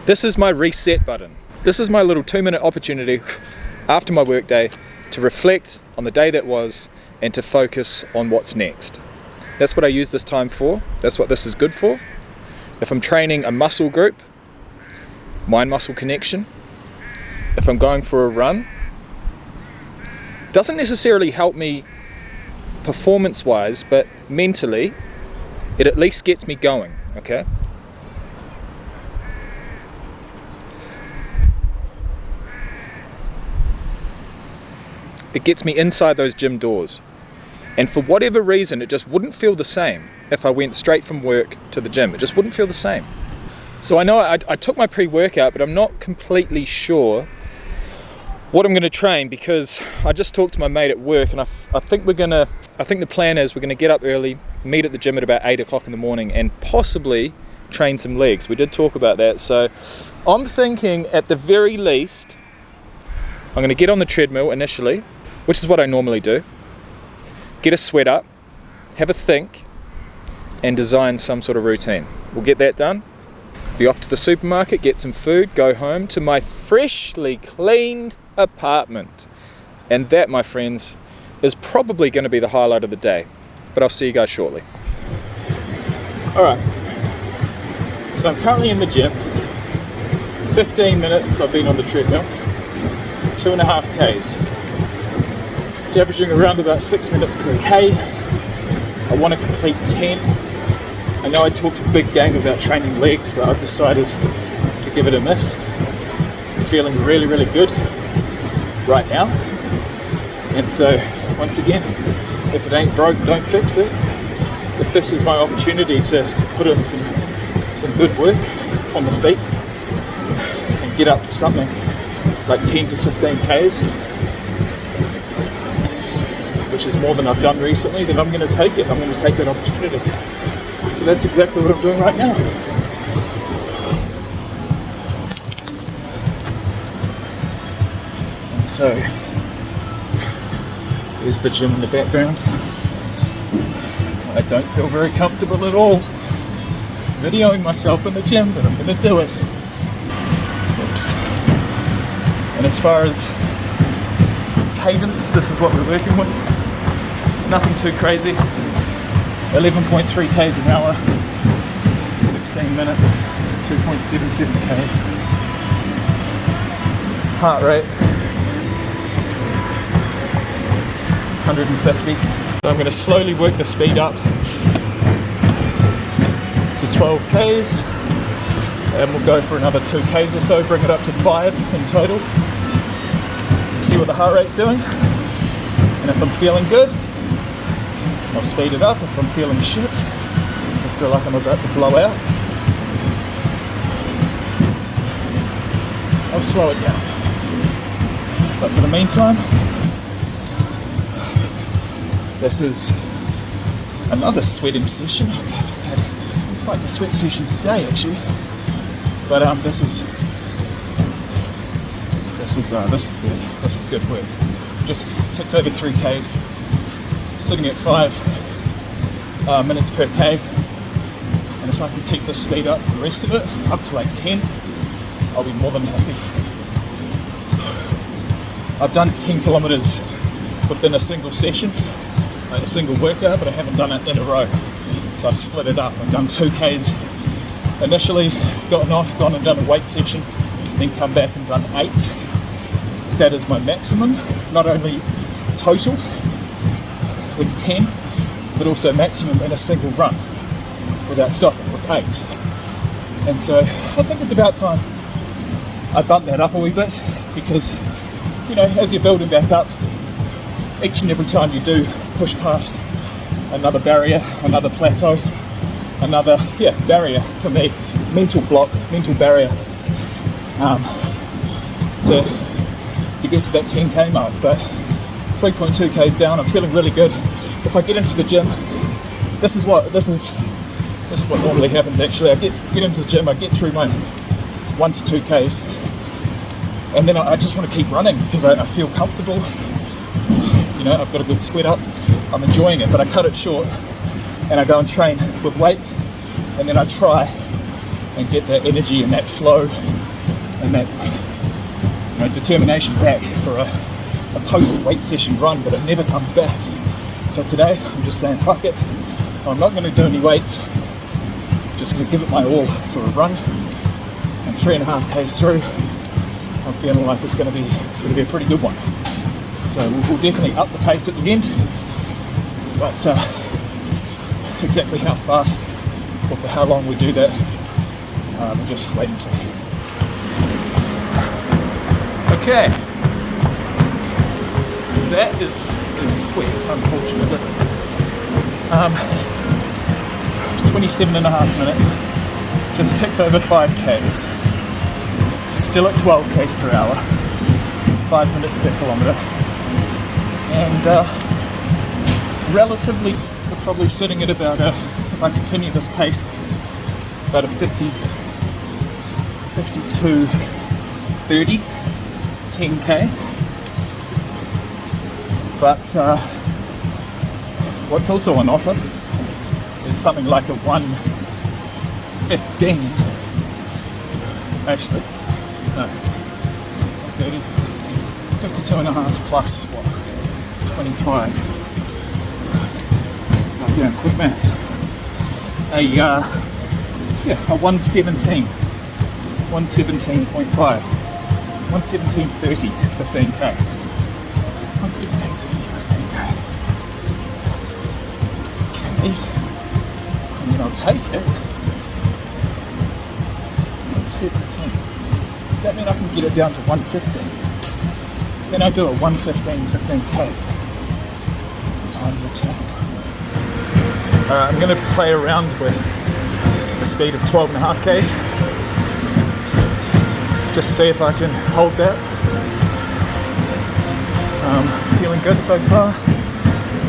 This is my reset button. This is my little 2-minute opportunity after my workday to reflect on the day that was and to focus on what's next. That's what I use this time for. That's what this is good for. If I'm training a muscle group, mind-muscle connection, if I'm going for a run, doesn't necessarily help me performance-wise, but mentally, it at least gets me going, okay? It gets me inside those gym doors. And for whatever reason, it just wouldn't feel the same if I went straight from work to the gym. It just wouldn't feel the same. So I know I took my pre-workout, but I'm not completely sure what I'm going to train, because I just talked to my mate at work, and I think the plan is we're going to get up early, meet at the gym at about 8 o'clock in the morning, and possibly train some legs. We did talk about that. So I'm thinking at the very least, I'm going to get on the treadmill initially, which is what I normally do. Get a sweat up, have a think, and design some sort of routine. We'll get that done. Be off to the supermarket, get some food, go home to my freshly cleaned apartment. And that, my friends, is probably going to be the highlight of the day. But I'll see you guys shortly. Alright, so I'm currently in the gym. 15 minutes I've been on the treadmill. 2.5 Ks. It's averaging around about 6 minutes per K. I want to complete 10. I know I talked a big game about training legs, but I've decided to give it a miss. I'm feeling really, really good right now. And so, once again, if it ain't broke, don't fix it. If this is my opportunity to put in some good work on the feet and get up to something like 10 to 15 Ks, which is more than I've done recently, then I'm going to take it. I'm going to take that opportunity. So that's exactly what I'm doing right now. And so, there's the gym in the background. I don't feel very comfortable at all videoing myself in the gym, but I'm going to do it. Oops. And as far as cadence, this is what we're working with. Nothing too crazy. 11.3 Ks an hour, 16 minutes, 2.77 Ks. Heart rate, 150. So I'm going to slowly work the speed up to 12 Ks, and we'll go for another 2 Ks or so, bring it up to 5 in total. See what the heart rate's doing, and if I'm feeling good, I'll speed it up. If I'm feeling shit, I feel like I'm about to blow out, I'll slow it down. But for the meantime, this is another sweating session. I've had quite the sweat session today, actually. But this is good. This is good work. Just ticked over 3 Ks. Sitting at 5 minutes per K, and if I can keep this speed up for the rest of it, up to like 10, I'll be more than happy. I've done 10 kilometers within a single session, a single workout, but I haven't done it in a row, so I've split it up. I've done 2 Ks initially, gotten off, gone and done a weight section, then come back and done 8. That is my maximum, not only total with 10, but also maximum in a single run without stopping with 8. And so I think it's about time I bump that up a wee bit, because, you know, as you're building back up, each and every time you do push past another barrier, another plateau, another barrier for me, mental block, mental barrier, to get to that 10k mark. But 3.2 k's down. I'm feeling really good. If I get into the gym, this is what normally happens. Actually, I get into the gym, I get through my 1 to 2 k's, and then I just want to keep running because I feel comfortable. You know, I've got a good sweat up. I'm enjoying it, but I cut it short and I go and train with weights, and then I try and get that energy and that flow and that determination back for a post-weight session run, but it never comes back. So today I'm just saying fuck it, I'm not going to do any weights, just going to give it my all for a run, and 3.5 k's through I'm feeling like it's going to be a pretty good one. So we'll definitely up the pace at the end, but exactly how fast or for how long we do that, we'll just wait and see. Okay, that is sweet, unfortunately. 27.5 minutes, just ticked over 5 k's, still at 12 k's per hour, 5 minutes per kilometre, and relatively, we're probably sitting at about if I continue this pace, about a 52-30 10k. But what's also on offer is something like a 1:15. Actually, no, 1:30, 52.5 plus what? 25. God damn, quick maths. A 1:17, 1:17.5. 1:17.30, 15k. 1:17.30, 15k. Okay. I mean, I'll take it. 1:17. Does that mean I can get it down to 1:15? Then I do a 1:15, 15k. Time will tell. Alright, I'm going to play around with the speed of 12.5 k's. Just see if I can hold that. Feeling good so far.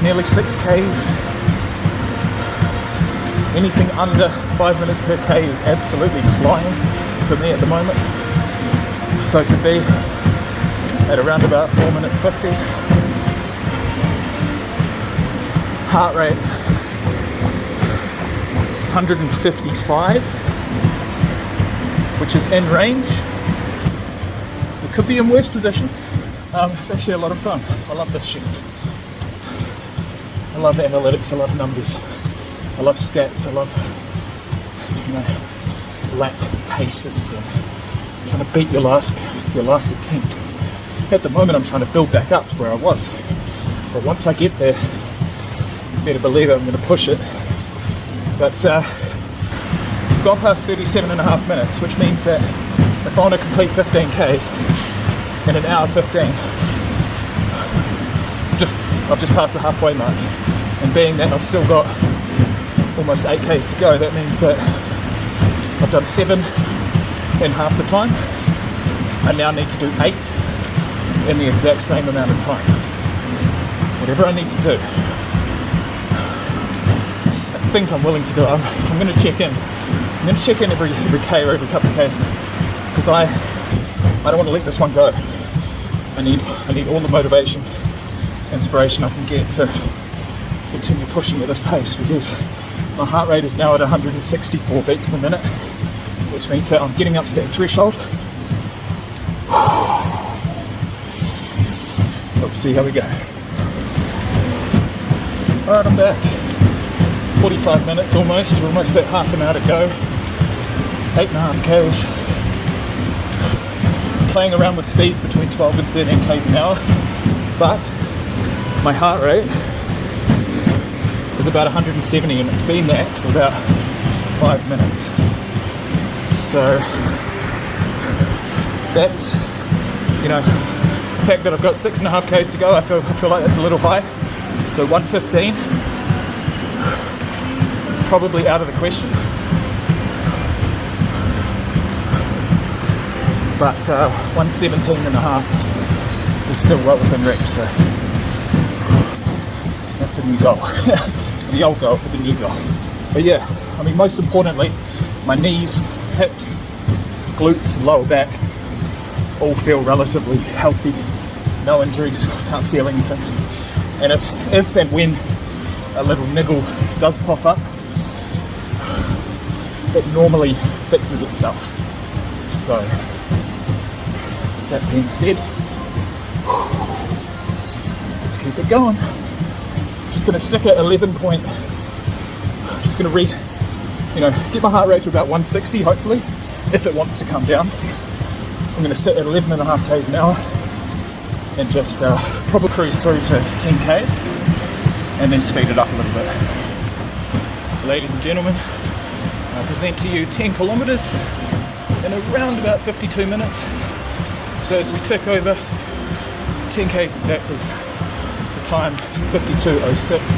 Nearly 6 k's. Anything under 5 minutes per k is absolutely flying for me at the moment. So to be at around about 4 minutes 50. Heart rate 155, which is in range. It could be in worse positions. It's actually a lot of fun. I love this shit. I love analytics, I love numbers, I love stats, I love, lap paces and trying to beat your last attempt. At the moment I'm trying to build back up to where I was. But once I get there, you better believe it, I'm going to push it. But we've gone past 37.5 minutes, which means that if I want to complete 15 k's in an hour 15, I've just passed the halfway mark. And being that I've still got almost 8 k's to go, that means that I've done 7 in half the time. I now need to do 8 in the exact same amount of time. Whatever I need to do, I think I'm willing to do it. I'm going to check in. I'm going to check in every k or every couple of k's, because I don't want to let this one go. I need all the motivation, inspiration I can get to continue pushing at this pace, because my heart rate is now at 164 beats per minute, which means that I'm getting up to that threshold. Let's see how we go. Alright, I'm back. 45 minutes almost. We're almost at half an hour to go. 8.5 k's. Playing around with speeds between 12 and 13 k's an hour, but my heart rate is about 170, and it's been that for about 5 minutes. So that's, the fact that I've got 6.5 k's to go, I feel like that's a little high. So 1:15 is probably out of the question. But 1:17.5 is still well within reach, so that's the new goal. The old goal, the new goal. But yeah, I mean, most importantly, my knees, hips, glutes, lower back all feel relatively healthy. No injuries, can't feel anything. And if and when a little niggle does pop up, it normally fixes itself. So, that being said, let's keep it going. Just going to stick at 11 point. Just going to get my heart rate to about 160, hopefully, if it wants to come down. I'm going to sit at 11.5 k's an hour and just probably cruise through to 10 k's and then speed it up a little bit. Ladies and gentlemen, I present to you 10 kilometers in around about 52 minutes. So as we tick over 10 k's exactly, the time 52:06,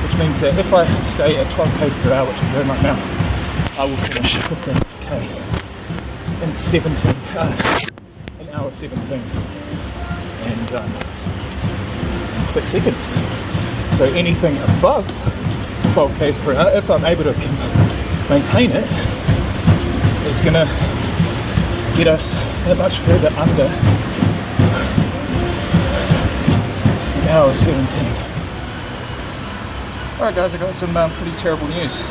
which means that if I stay at 12 k's per hour, which I'm doing right now, I will finish 15k in 17 and in 6 seconds. So anything above 12 k's per hour, if I'm able to maintain it, is going to get us that much further under an hour 17. Alright guys, I got some pretty terrible news.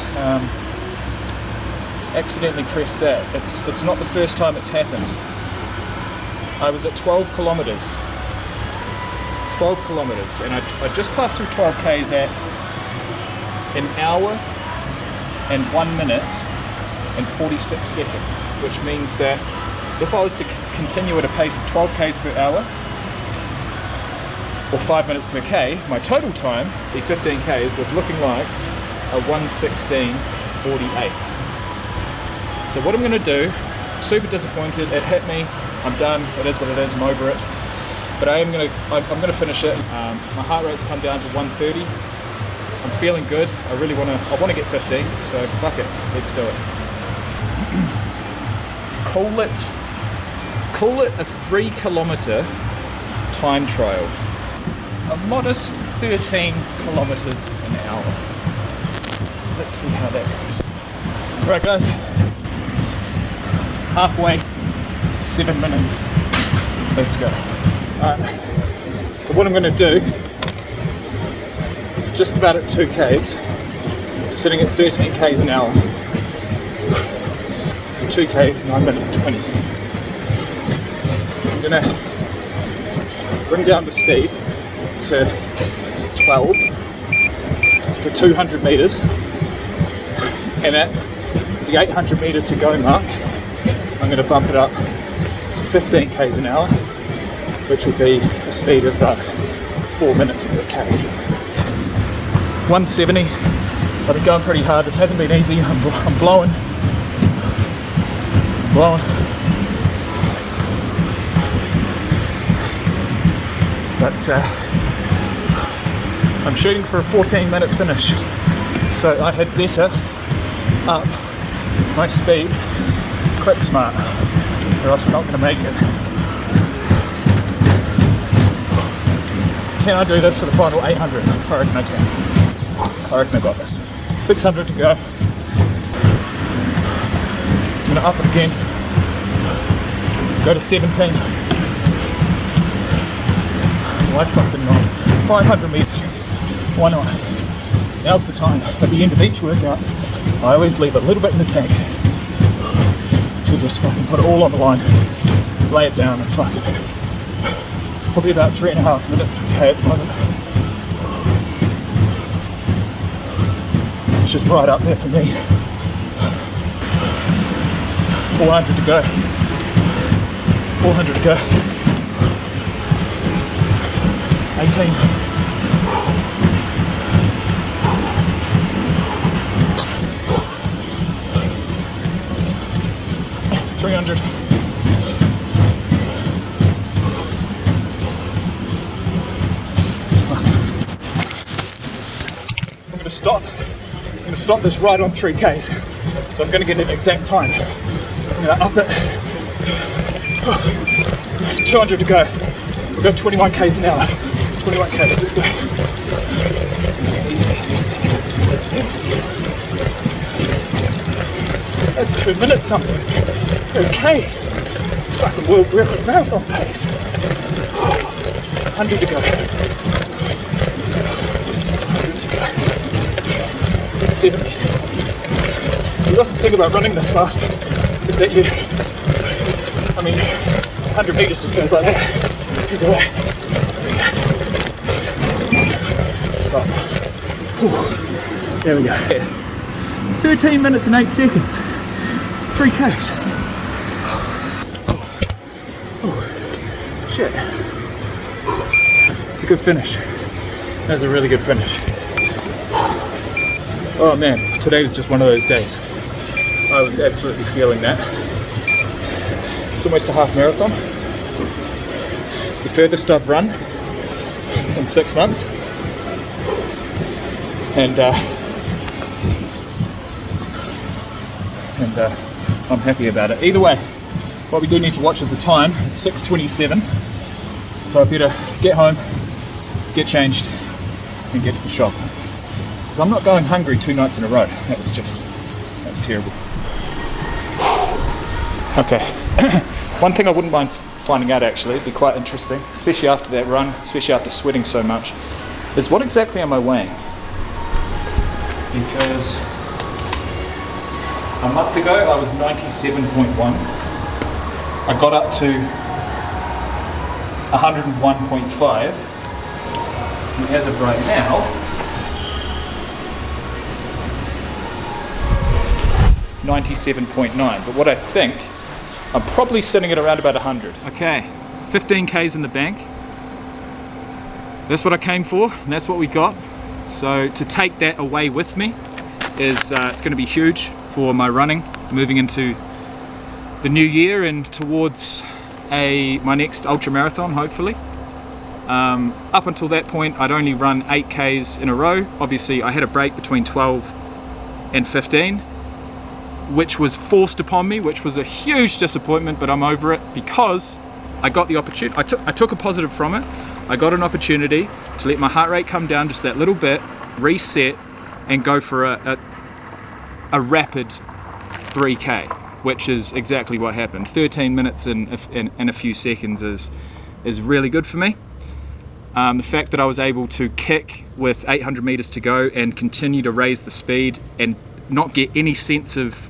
Accidentally pressed that. It's not the first time it's happened. I was at 12 kilometers, and I just passed through 12 k's at an hour and 1 minute and 46 seconds, which means that if I was to continue at a pace of 12 k's per hour or 5 minutes per k, my total time, the 15 k's, was looking like a 1:16:48. So what I'm going to do, super disappointed, it hit me, I'm done, it is what it is, I'm over it. But I'm going to finish it. My heart rate's come down to 130. I'm feeling good. I want to get 15, so fuck it, let's do it. Call it a 3 kilometer time trial. A modest 13 kilometers an hour. So let's see how that goes. Alright guys, halfway, 7 minutes. Let's go. Alright, so what I'm going to do is just about at 2 k's. I'm sitting at 13 k's an hour. So 2 k's, 9 minutes 20. I'm going to bring down the speed to 12 for 200 meters, and at the 800 meter to go mark, I'm going to bump it up to 15 k's an hour, which will be a speed of 4 minutes per k. 170. I've been going pretty hard. This hasn't been easy. I'm blowing. But I'm shooting for a 14-minute finish, so I had better up my speed quick smart, or else we're not going to make it. Can I do this for the final 800? I reckon I can. I reckon I got this. 600 to go. I'm going to up it again. Go to 17. Why fucking not? 500 meters. Why not? Now's the time. At the end of each workout, I always leave a little bit in the tank to just fucking put it all on the line, lay it down and fuck it. It's probably about 3.5 minutes per k at the moment. It's just right up there for me. 400 to go. 400 to go. 18. 300. I'm going to stop. I'm going to stop this right on 3 k's. So I'm going to get an exact time. I'm going to up it. 200 to go. We'll go 21 k's an hour. 21 k's, let's go. is. That's 2 minutes something. Okay. It's fucking world record marathon pace. 100 to go. 100 to go. 70. The awesome thing about running this fast is that 100 meters just goes like that. Either way. Stop. There we go. 13 minutes and 8 seconds. 3 Ks. Shit. It's a good finish. That's a really good finish. Oh man, today was just one of those days. I was absolutely feeling that. It's almost a half marathon. It's the furthest I've run in 6 months. And I'm happy about it. Either way, what we do need to watch is the time. It's 6:27, so I better get home, get changed, and get to the shop. Because I'm not going hungry 2 nights in a row. That was terrible. Okay, one thing I wouldn't mind finding out actually, it'd be quite interesting, especially after that run, especially after sweating so much, is what exactly am I weighing? Because a month ago I was 97.1. I got up to 101.5, and as of right now, $97.9. But what I think, I'm probably sitting at around about 100. Okay, 15 Ks in the bank. That's what I came for, and that's what we got. So to take that away with me is it's going to be huge for my running moving into the new year and towards my next ultra marathon, hopefully. Up until that point I'd only run 8 Ks in a row. Obviously I had a break between 12 and 15, which was forced upon me, which was a huge disappointment, but I'm over it because I got the opportunity. I took a positive from it. I got an opportunity to let my heart rate come down just that little bit, reset, and go for a rapid 3K, which is exactly what happened. 13 minutes in a few seconds is really good for me. The fact that I was able to kick with 800 meters to go and continue to raise the speed and not get any sense of,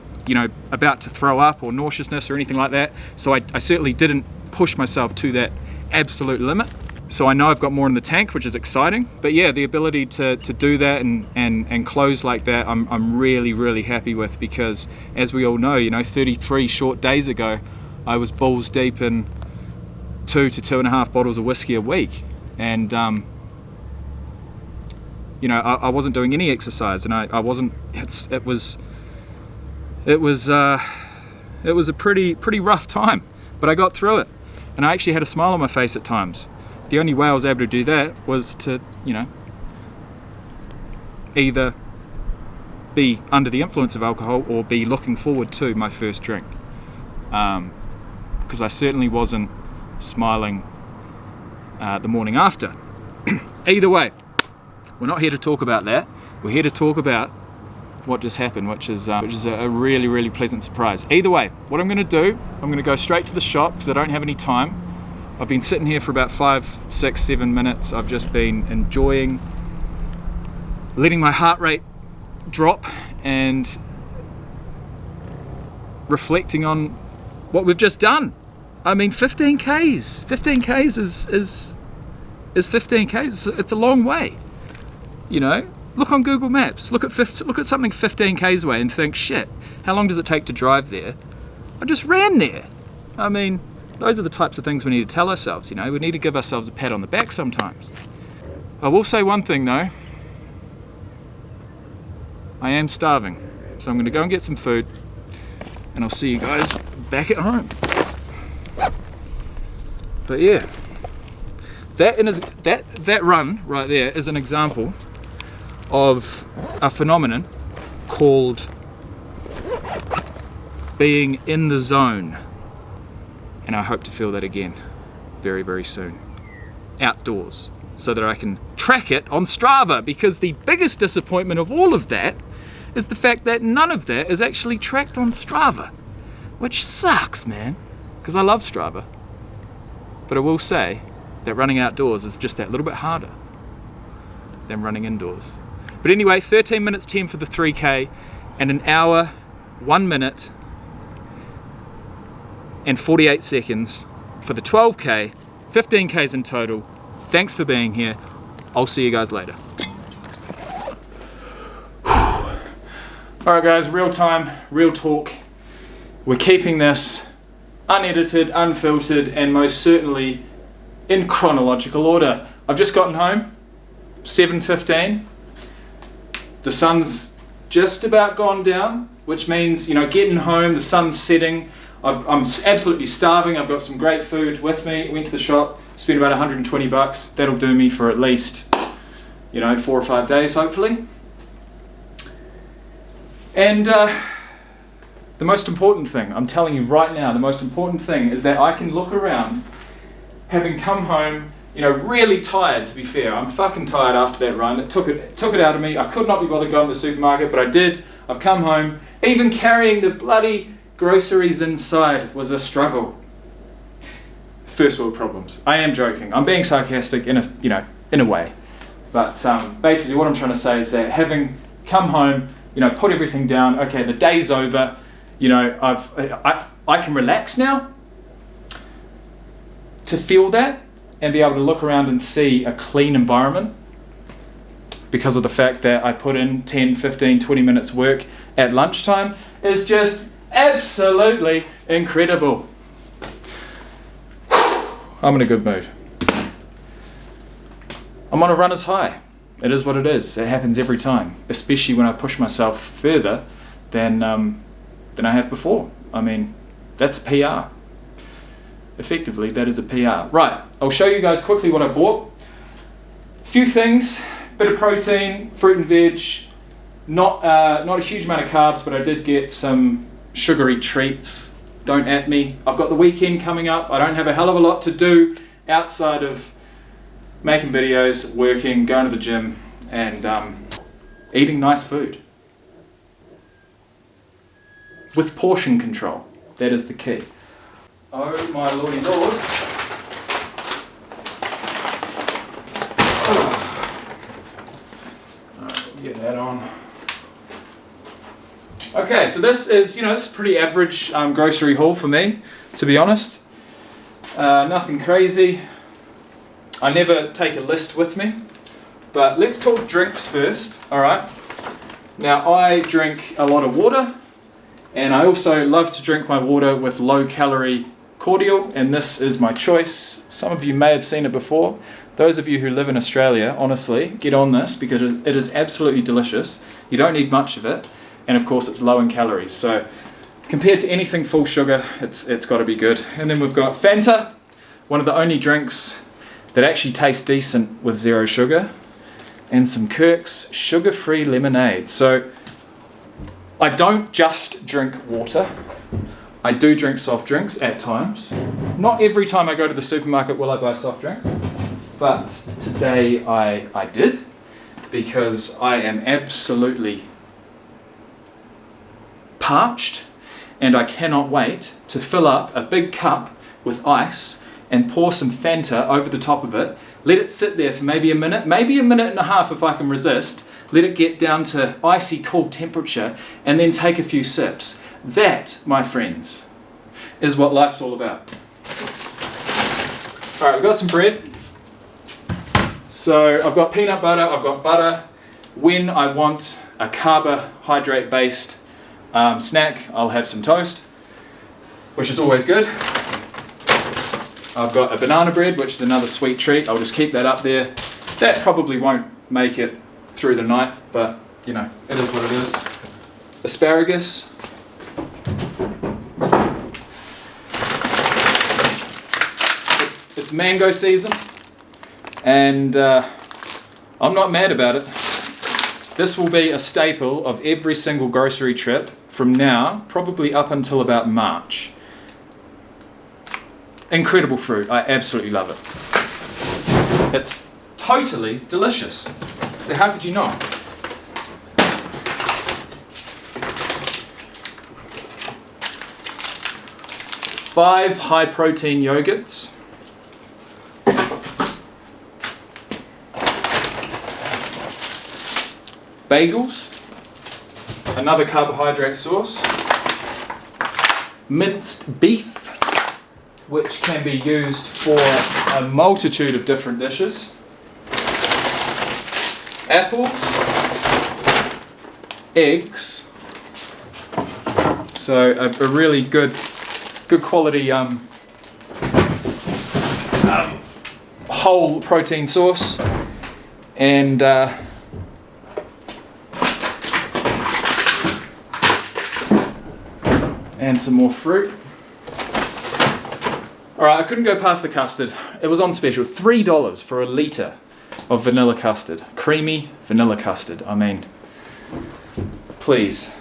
about to throw up or nauseousness or anything like that. So I certainly didn't push myself to that absolute limit. So I know I've got more in the tank, which is exciting. But yeah, the ability to do that and close like that, I'm really, really happy with, because as we all know, 33 short days ago, I was balls deep in 2 to 2.5 bottles of whiskey a week. And, I wasn't doing any exercise, and I wasn't, it was a pretty rough time, but I got through it. And I actually had a smile on my face at times. The only way I was able to do that was to, either be under the influence of alcohol or be looking forward to my first drink. Because I certainly wasn't smiling the morning after. Either way, we're not here to talk about that. We're here to talk about what just happened, which is a really, really pleasant surprise. Either way, what I'm going to do, I'm going to go straight to the shop because I don't have any time. I've been sitting here for about 5, 6, 7 minutes. I've just been enjoying letting my heart rate drop and reflecting on what we've just done. 15 Ks. 15 Ks is 15 Ks. It's a long way. Look on Google Maps. Look at something 15 Ks away and think, shit, how long does it take to drive there? I just ran there. Those are the types of things we need to tell ourselves, We need to give ourselves a pat on the back sometimes. I will say one thing though. I am starving. So I'm going to go and get some food, and I'll see you guys back at home. But yeah, that run right there is an example of a phenomenon called being in the zone. And I hope to feel that again very, very soon. Outdoors. So that I can track it on Strava, because the biggest disappointment of all of that is the fact that none of that is actually tracked on Strava, which sucks, man, because I love Strava. But I will say that running outdoors is just that little bit harder than running indoors. But anyway, 13 minutes 10 for the 3K and an hour, 1 minute and 48 seconds for the 12K, 15Ks in total. Thanks for being here. I'll see you guys later. Alright guys, real time, real talk. We're keeping this unedited, unfiltered, and most certainly in chronological order. I've just gotten home, 7:15. The sun's just about gone down, which means, you know, getting home, the sun's setting. I'm absolutely starving. I've got some great food with me. Went to the shop, spent about 120 bucks. That'll do me for at least, you know, 4 or 5 days, hopefully. And the most important thing, I'm telling you right now, the most important thing is that I can look around, having come home, you know, really tired, to be fair. I'm fucking tired after that run. It took it out of me. I could not be bothered going to the supermarket, but I did. I've come home. Even carrying the bloody groceries inside was a struggle. First world problems. I am joking. I'm being sarcastic in a way. But basically what I'm trying to say is that having come home, you know, put everything down, okay, the day's over, you know, I can relax now to feel that and be able to look around and see a clean environment because of the fact that I put in 10, 15, 20 minutes work at lunchtime is just absolutely incredible. I'm in a good mood. I'm on a runner's high. It is what it is. It happens every time, especially when I push myself further than I have before. I mean, that's a PR. Effectively, that is a PR. Right, I'll show you guys quickly what I bought. A few things, bit of protein, fruit and veg, not a huge amount of carbs, but I did get some sugary treats. Don't at me. I've got the weekend coming up. I don't have a hell of a lot to do outside of making videos, working, going to the gym, and eating nice food. With portion control. That is the key. Oh my lordy lord. Alright, we'll get that on. Okay, so this is, it's a pretty average grocery haul for me, to be honest. Nothing crazy. I never take a list with me, but let's talk drinks first, alright? Now I drink a lot of water, and I also love to drink my water with low calorie cordial, and this is my choice. Some of you may have seen it before. Those of you who live in Australia, honestly, get on this because it is absolutely delicious. You don't need much of it, and of course it's low in calories, so compared to anything full sugar, it's got to be good. And then we've got Fanta, one of the only drinks that actually tastes decent with 0 sugar, and some Kirk's sugar-free lemonade. So I don't just drink water. I do drink soft drinks at times. Not every time I go to the supermarket will I buy soft drinks, but today I did, because I am absolutely parched and I cannot wait to fill up a big cup with ice and pour some Fanta over the top of it, let it sit there for maybe a minute and a half if I can resist, let it get down to icy cold temperature, and then take a few sips. That, my friends, is what life's all about. Alright, we've got some bread. So I've got peanut butter, I've got butter. When I want a carbohydrate-based snack, I'll have some toast, which is always good. I've got a banana bread, which is another sweet treat. I'll just keep that up there. That probably won't make it through the night, but it is what it is. Asparagus. It's mango season, and I'm not mad about it. This will be a staple of every single grocery trip from now, probably up until about March. Incredible fruit. I absolutely love it. It's totally delicious. So how could you not? 5 high protein yogurts, bagels, another carbohydrate source, minced beef, which can be used for a multitude of different dishes, apples, eggs, so a really good quality whole protein source, and some more fruit. Alright, I couldn't go past the custard. It was on special. $3 for a litre of vanilla custard. Creamy vanilla custard. I mean, please.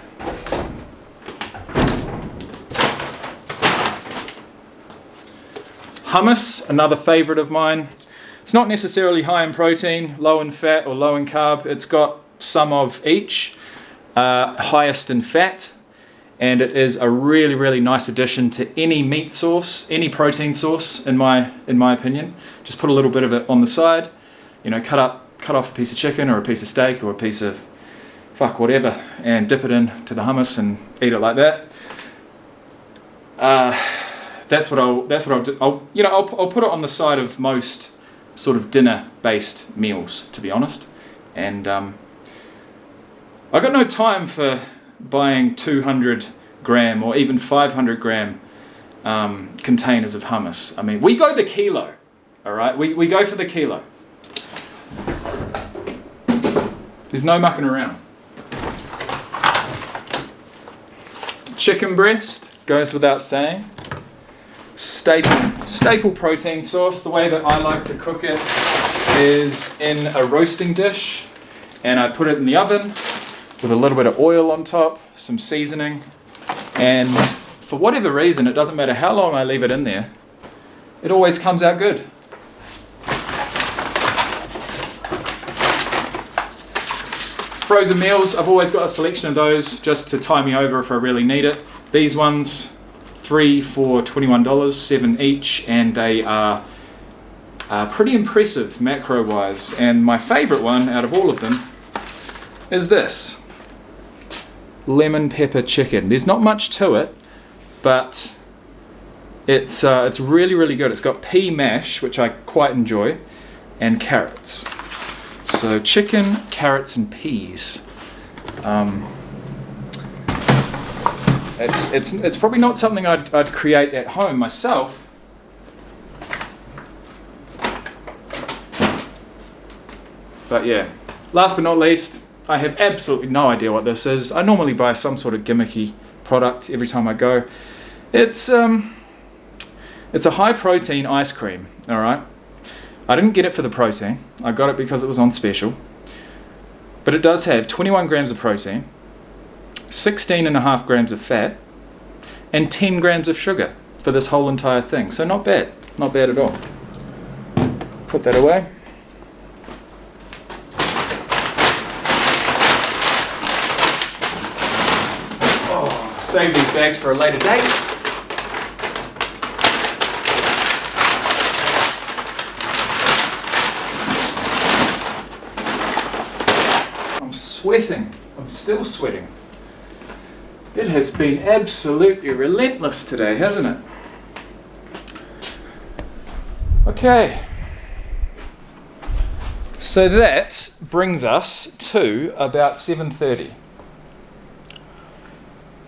Hummus, another favourite of mine. It's not necessarily high in protein, low in fat or low in carb. It's got some of each, highest in fat. And it is a really, really nice addition to any meat source, any protein source, in my opinion. Just put a little bit of it on the side, you know, cut off a piece of chicken or a piece of steak or a piece of whatever, and dip it into the hummus and eat it like that. That's what I'll do. I'll put it on the side of most sort of dinner-based meals, to be honest. And I got no time for buying 200 gram or even 500 gram containers of hummus. I mean, we go the kilo, all right? We go for the kilo. There's no mucking around. Chicken breast goes without saying. Staple protein source. The way that I like to cook it is in a roasting dish, and I put it in the oven with a little bit of oil on top, some seasoning, and for whatever reason, it doesn't matter how long I leave it in there, it always comes out good. Frozen meals, I've always got a selection of those just to tie me over if I really need it. These ones, 3 for $21, 7 each, and they are pretty impressive macro-wise. And my favourite one out of all of them is this. Lemon pepper chicken. There's not much to it, but it's really, really good. It's got pea mash, which I quite enjoy, and carrots. So chicken, carrots, and peas. It's probably not something I'd create at home myself. But yeah, last but not least, I have absolutely no idea what this is. I normally buy some sort of gimmicky product every time I go. It's a high protein ice cream, all right? I didn't get it for the protein. I got it because it was on special. But it does have 21 grams of protein, 16.5 grams of fat, and 10 grams of sugar for this whole entire thing. So not bad. Not bad at all. Put that away. Save these bags for a later date. I'm sweating. I'm still sweating. It has been absolutely relentless today, hasn't it? Okay. So that brings us to about 7:30.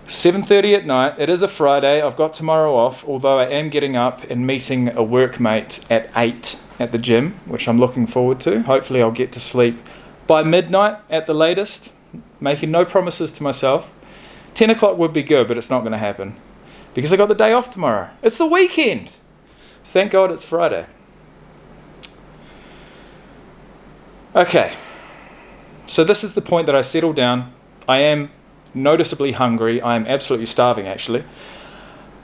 7:30 at night. It is a Friday. I've got tomorrow off, although I am getting up and meeting a workmate at 8 at the gym, which I'm looking forward to. Hopefully I'll get to sleep by midnight at the latest, making no promises to myself. 10 o'clock would be good, but it's not going to happen because I got the day off tomorrow. It's the weekend. Thank God it's Friday. Okay, so this is the point that I settle down. I am noticeably hungry. I am absolutely starving, actually.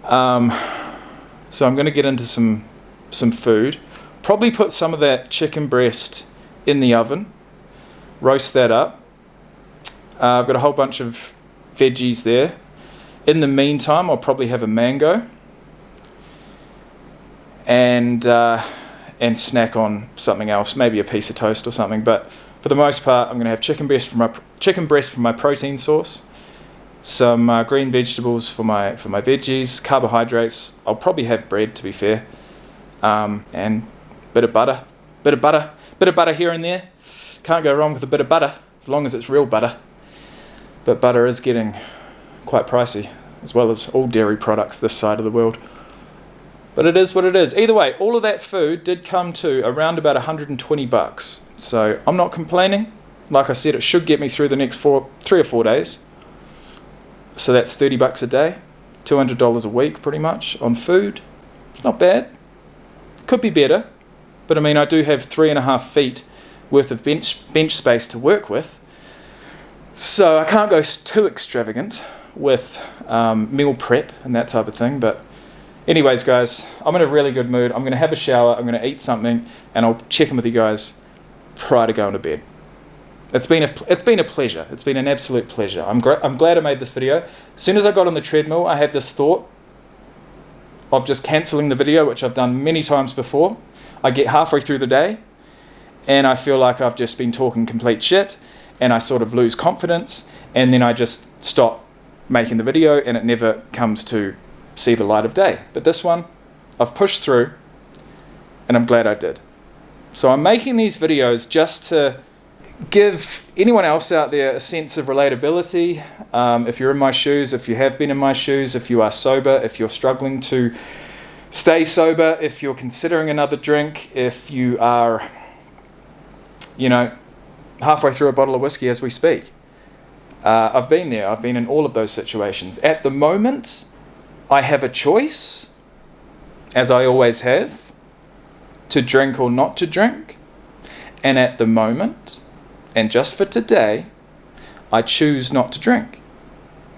So I'm going to get into some food. Probably put some of that chicken breast in the oven. Roast that up. I've got a whole bunch of veggies there. In the meantime, I'll probably have a mango. and snack on something else, maybe a piece of toast or something. But for the most part, I'm going to have chicken breast for my protein source, some green vegetables for my veggies, carbohydrates. I'll probably have bread, to be fair, and bit of butter here and there. Can't go wrong with a bit of butter, as long as it's real butter. But butter is getting quite pricey, as well as all dairy products this side of the world. But it is what it is. Either way, all of that food did come to around about $120. So I'm not complaining. Like I said, it should get me through the next 3 or 4 days. So that's $30 a day, $200 a week pretty much on food. It's not bad. Could be better. But I mean, I do have 3.5 feet worth of bench space to work with. So I can't go too extravagant with meal prep and that type of thing. But anyways, guys, I'm in a really good mood. I'm going to have a shower, I'm going to eat something, and I'll check in with you guys prior to going to bed. It's been a pleasure. It's been an absolute pleasure. I'm glad I made this video. As soon as I got on the treadmill, I had this thought of just cancelling the video, which I've done many times before. I get halfway through the day, and I feel like I've just been talking complete shit, and I sort of lose confidence, and then I just stop making the video, and it never comes to see the light of day. But this one, I've pushed through, and I'm glad I did. So I'm making these videos just to give anyone else out there a sense of relatability. If you're in my shoes, if you have been in my shoes, if you are sober, if you're struggling to stay sober, if you're considering another drink, if you are, halfway through a bottle of whiskey as we speak. I've been there. I've been in all of those situations. At the moment, I have a choice, as I always have, to drink or not to drink. And at the moment, and just for today, I choose not to drink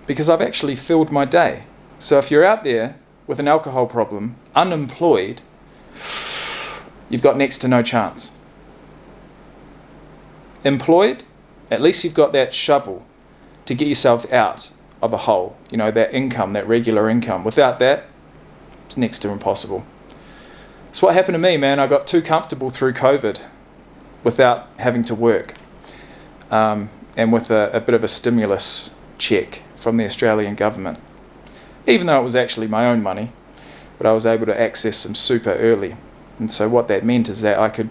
because I've actually filled my day. So if you're out there with an alcohol problem, unemployed, you've got next to no chance. Employed, at least you've got that shovel to get yourself out of a hole, that income, that regular income. Without that, it's next to impossible. It's what happened to me, man. I got too comfortable through COVID without having to work, and with a bit of a stimulus check from the Australian government. Even though it was actually my own money, but I was able to access some super early. And so what that meant is that I could,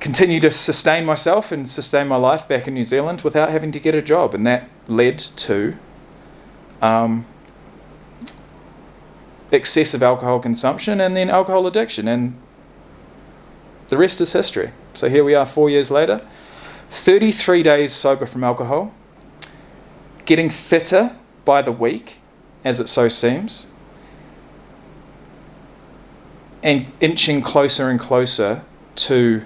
continue to sustain myself and sustain my life back in New Zealand without having to get a job. And that led to excessive alcohol consumption and then alcohol addiction. And the rest is history. So here we are 4 years later, 33 days sober from alcohol, getting fitter by the week, as it so seems, and inching closer and closer to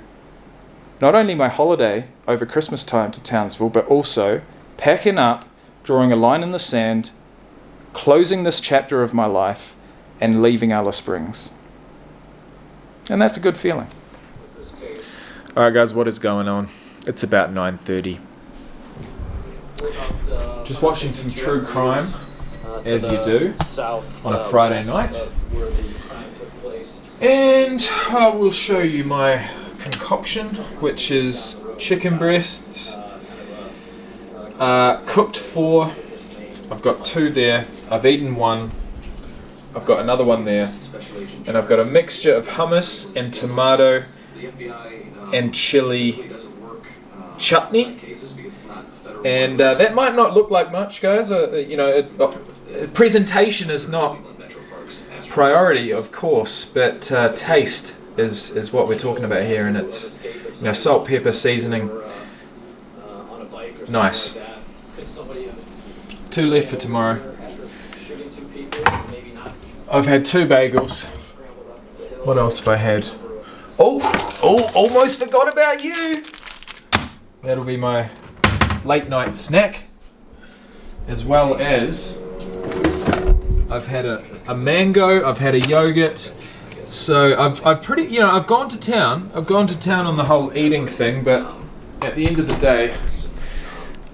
not only my holiday over Christmas time to Townsville, but also packing up, drawing a line in the sand, closing this chapter of my life, and leaving Alice Springs. And that's a good feeling. Alright guys, what is going on? It's about 9:30. Just watching some true crime, as you do, on a Friday night. And I will show you my concoction, which is chicken breasts, cooked 4. I've got 2 there. I've eaten 1. I've got another one there. And I've got a mixture of hummus and tomato and chili chutney. And that might not look like much, guys. Presentation is not priority, of course, but taste is what we're talking about here, and it's salt, pepper, seasoning. Nice. 2 left for tomorrow. I've had 2 bagels. What else have I had? Oh, almost forgot about you. That'll be my late night snack, as well as I've had a mango, I've had a yogurt. So I've gone to town. I've gone to town on the whole eating thing, but at the end of the day,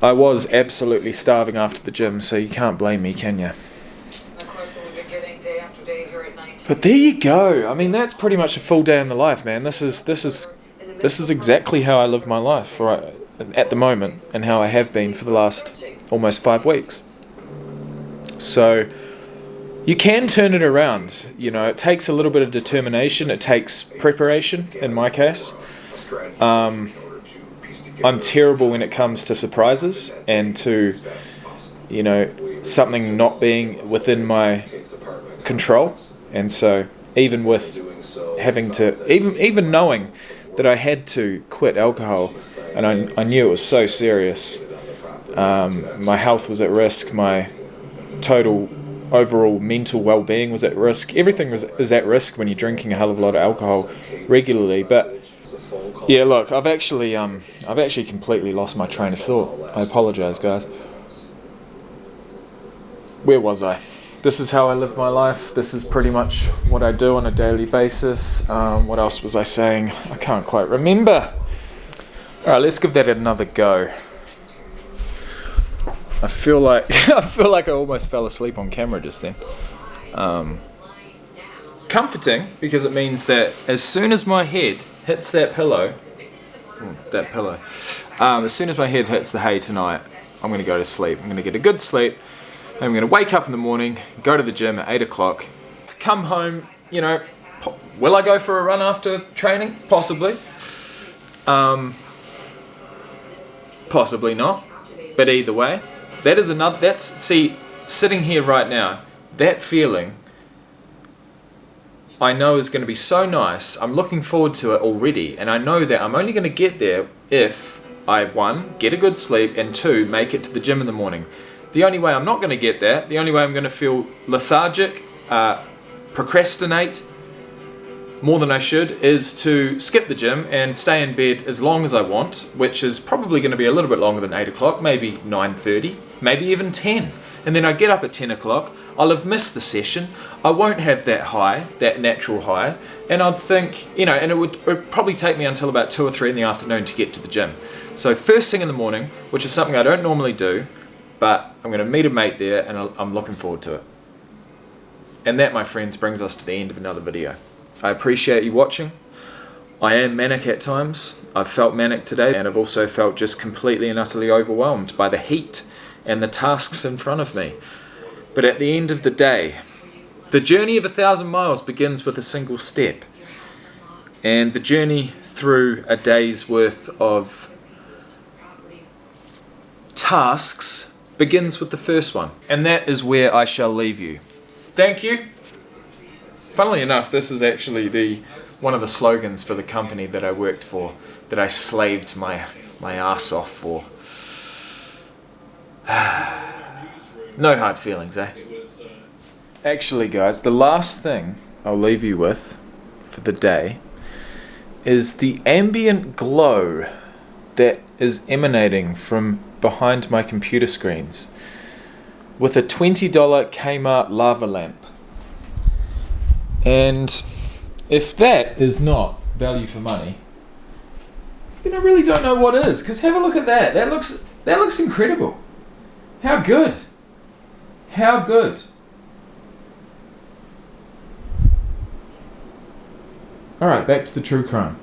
I was absolutely starving after the gym, so you can't blame me, can you? Of course, we've been getting day after day here at night But there you go. I mean, that's pretty much a full day in the life, man. This is exactly how I live my life right at the moment, and how I have been for the last almost 5 weeks. So you can turn it around. You know, it takes a little bit of determination. It takes preparation. In my case, I'm terrible when it comes to surprises and to, you know, something not being within my control. And so even with having to, even knowing that I had to quit alcohol, and I knew it was so serious, my health was at risk, my total overall mental well-being was at risk. Everything is at risk when you're drinking a hell of a lot of alcohol regularly. But yeah, look, I've actually completely lost my train of thought. I apologise, guys. Where was I? This is how I live my life. This is pretty much what I do on a daily basis. What else was I saying? I can't quite remember. All right, let's give that another go. I feel like I almost fell asleep on camera just then. Comforting, because it means that as soon as my head hits that pillow, as soon as my head hits the hay tonight, I'm going to go to sleep. I'm going to get a good sleep. I'm going to wake up in the morning, go to the gym at 8 o'clock, come home, you know, will I go for a run after training? Possibly. Possibly not. But either way, sitting here right now, that feeling I know is going to be so nice. I'm looking forward to it already, and I know that I'm only going to get there if I, 1, get a good sleep, and 2, make it to the gym in the morning. The only way I'm not going to get that, the only way I'm going to feel lethargic, procrastinate more than I should, is to skip the gym and stay in bed as long as I want, which is probably going to be a little bit longer than 8 o'clock, maybe 9:30, maybe even 10. And then I get up at 10 o'clock, I'll have missed the session, I won't have that high, that natural high, and I'd think, you know, and it would probably take me until about 2 or 3 in the afternoon to get to the gym. So first thing in the morning, which is something I don't normally do, but I'm going to meet a mate there, and I'm looking forward to it. And that, my friends, brings us to the end of another video. I appreciate you watching. I am manic at times. I've felt manic today, and I've also felt just completely and utterly overwhelmed by the heat and the tasks in front of me. But at the end of the day, the journey of 1,000 miles begins with a single step. And the journey through a day's worth of tasks begins with the first one. And that is where I shall leave you. Thank you. Funnily enough, this is actually one of the slogans for the company that I worked for, that I slaved my ass off for. No hard feelings, eh? Actually, guys, the last thing I'll leave you with for the day is the ambient glow that is emanating from behind my computer screens with a $20 Kmart lava lamp. And if that is not value for money, then I really don't know what is. Because have a look at that. That looks incredible. How good. How good. Alright, back to the true crime.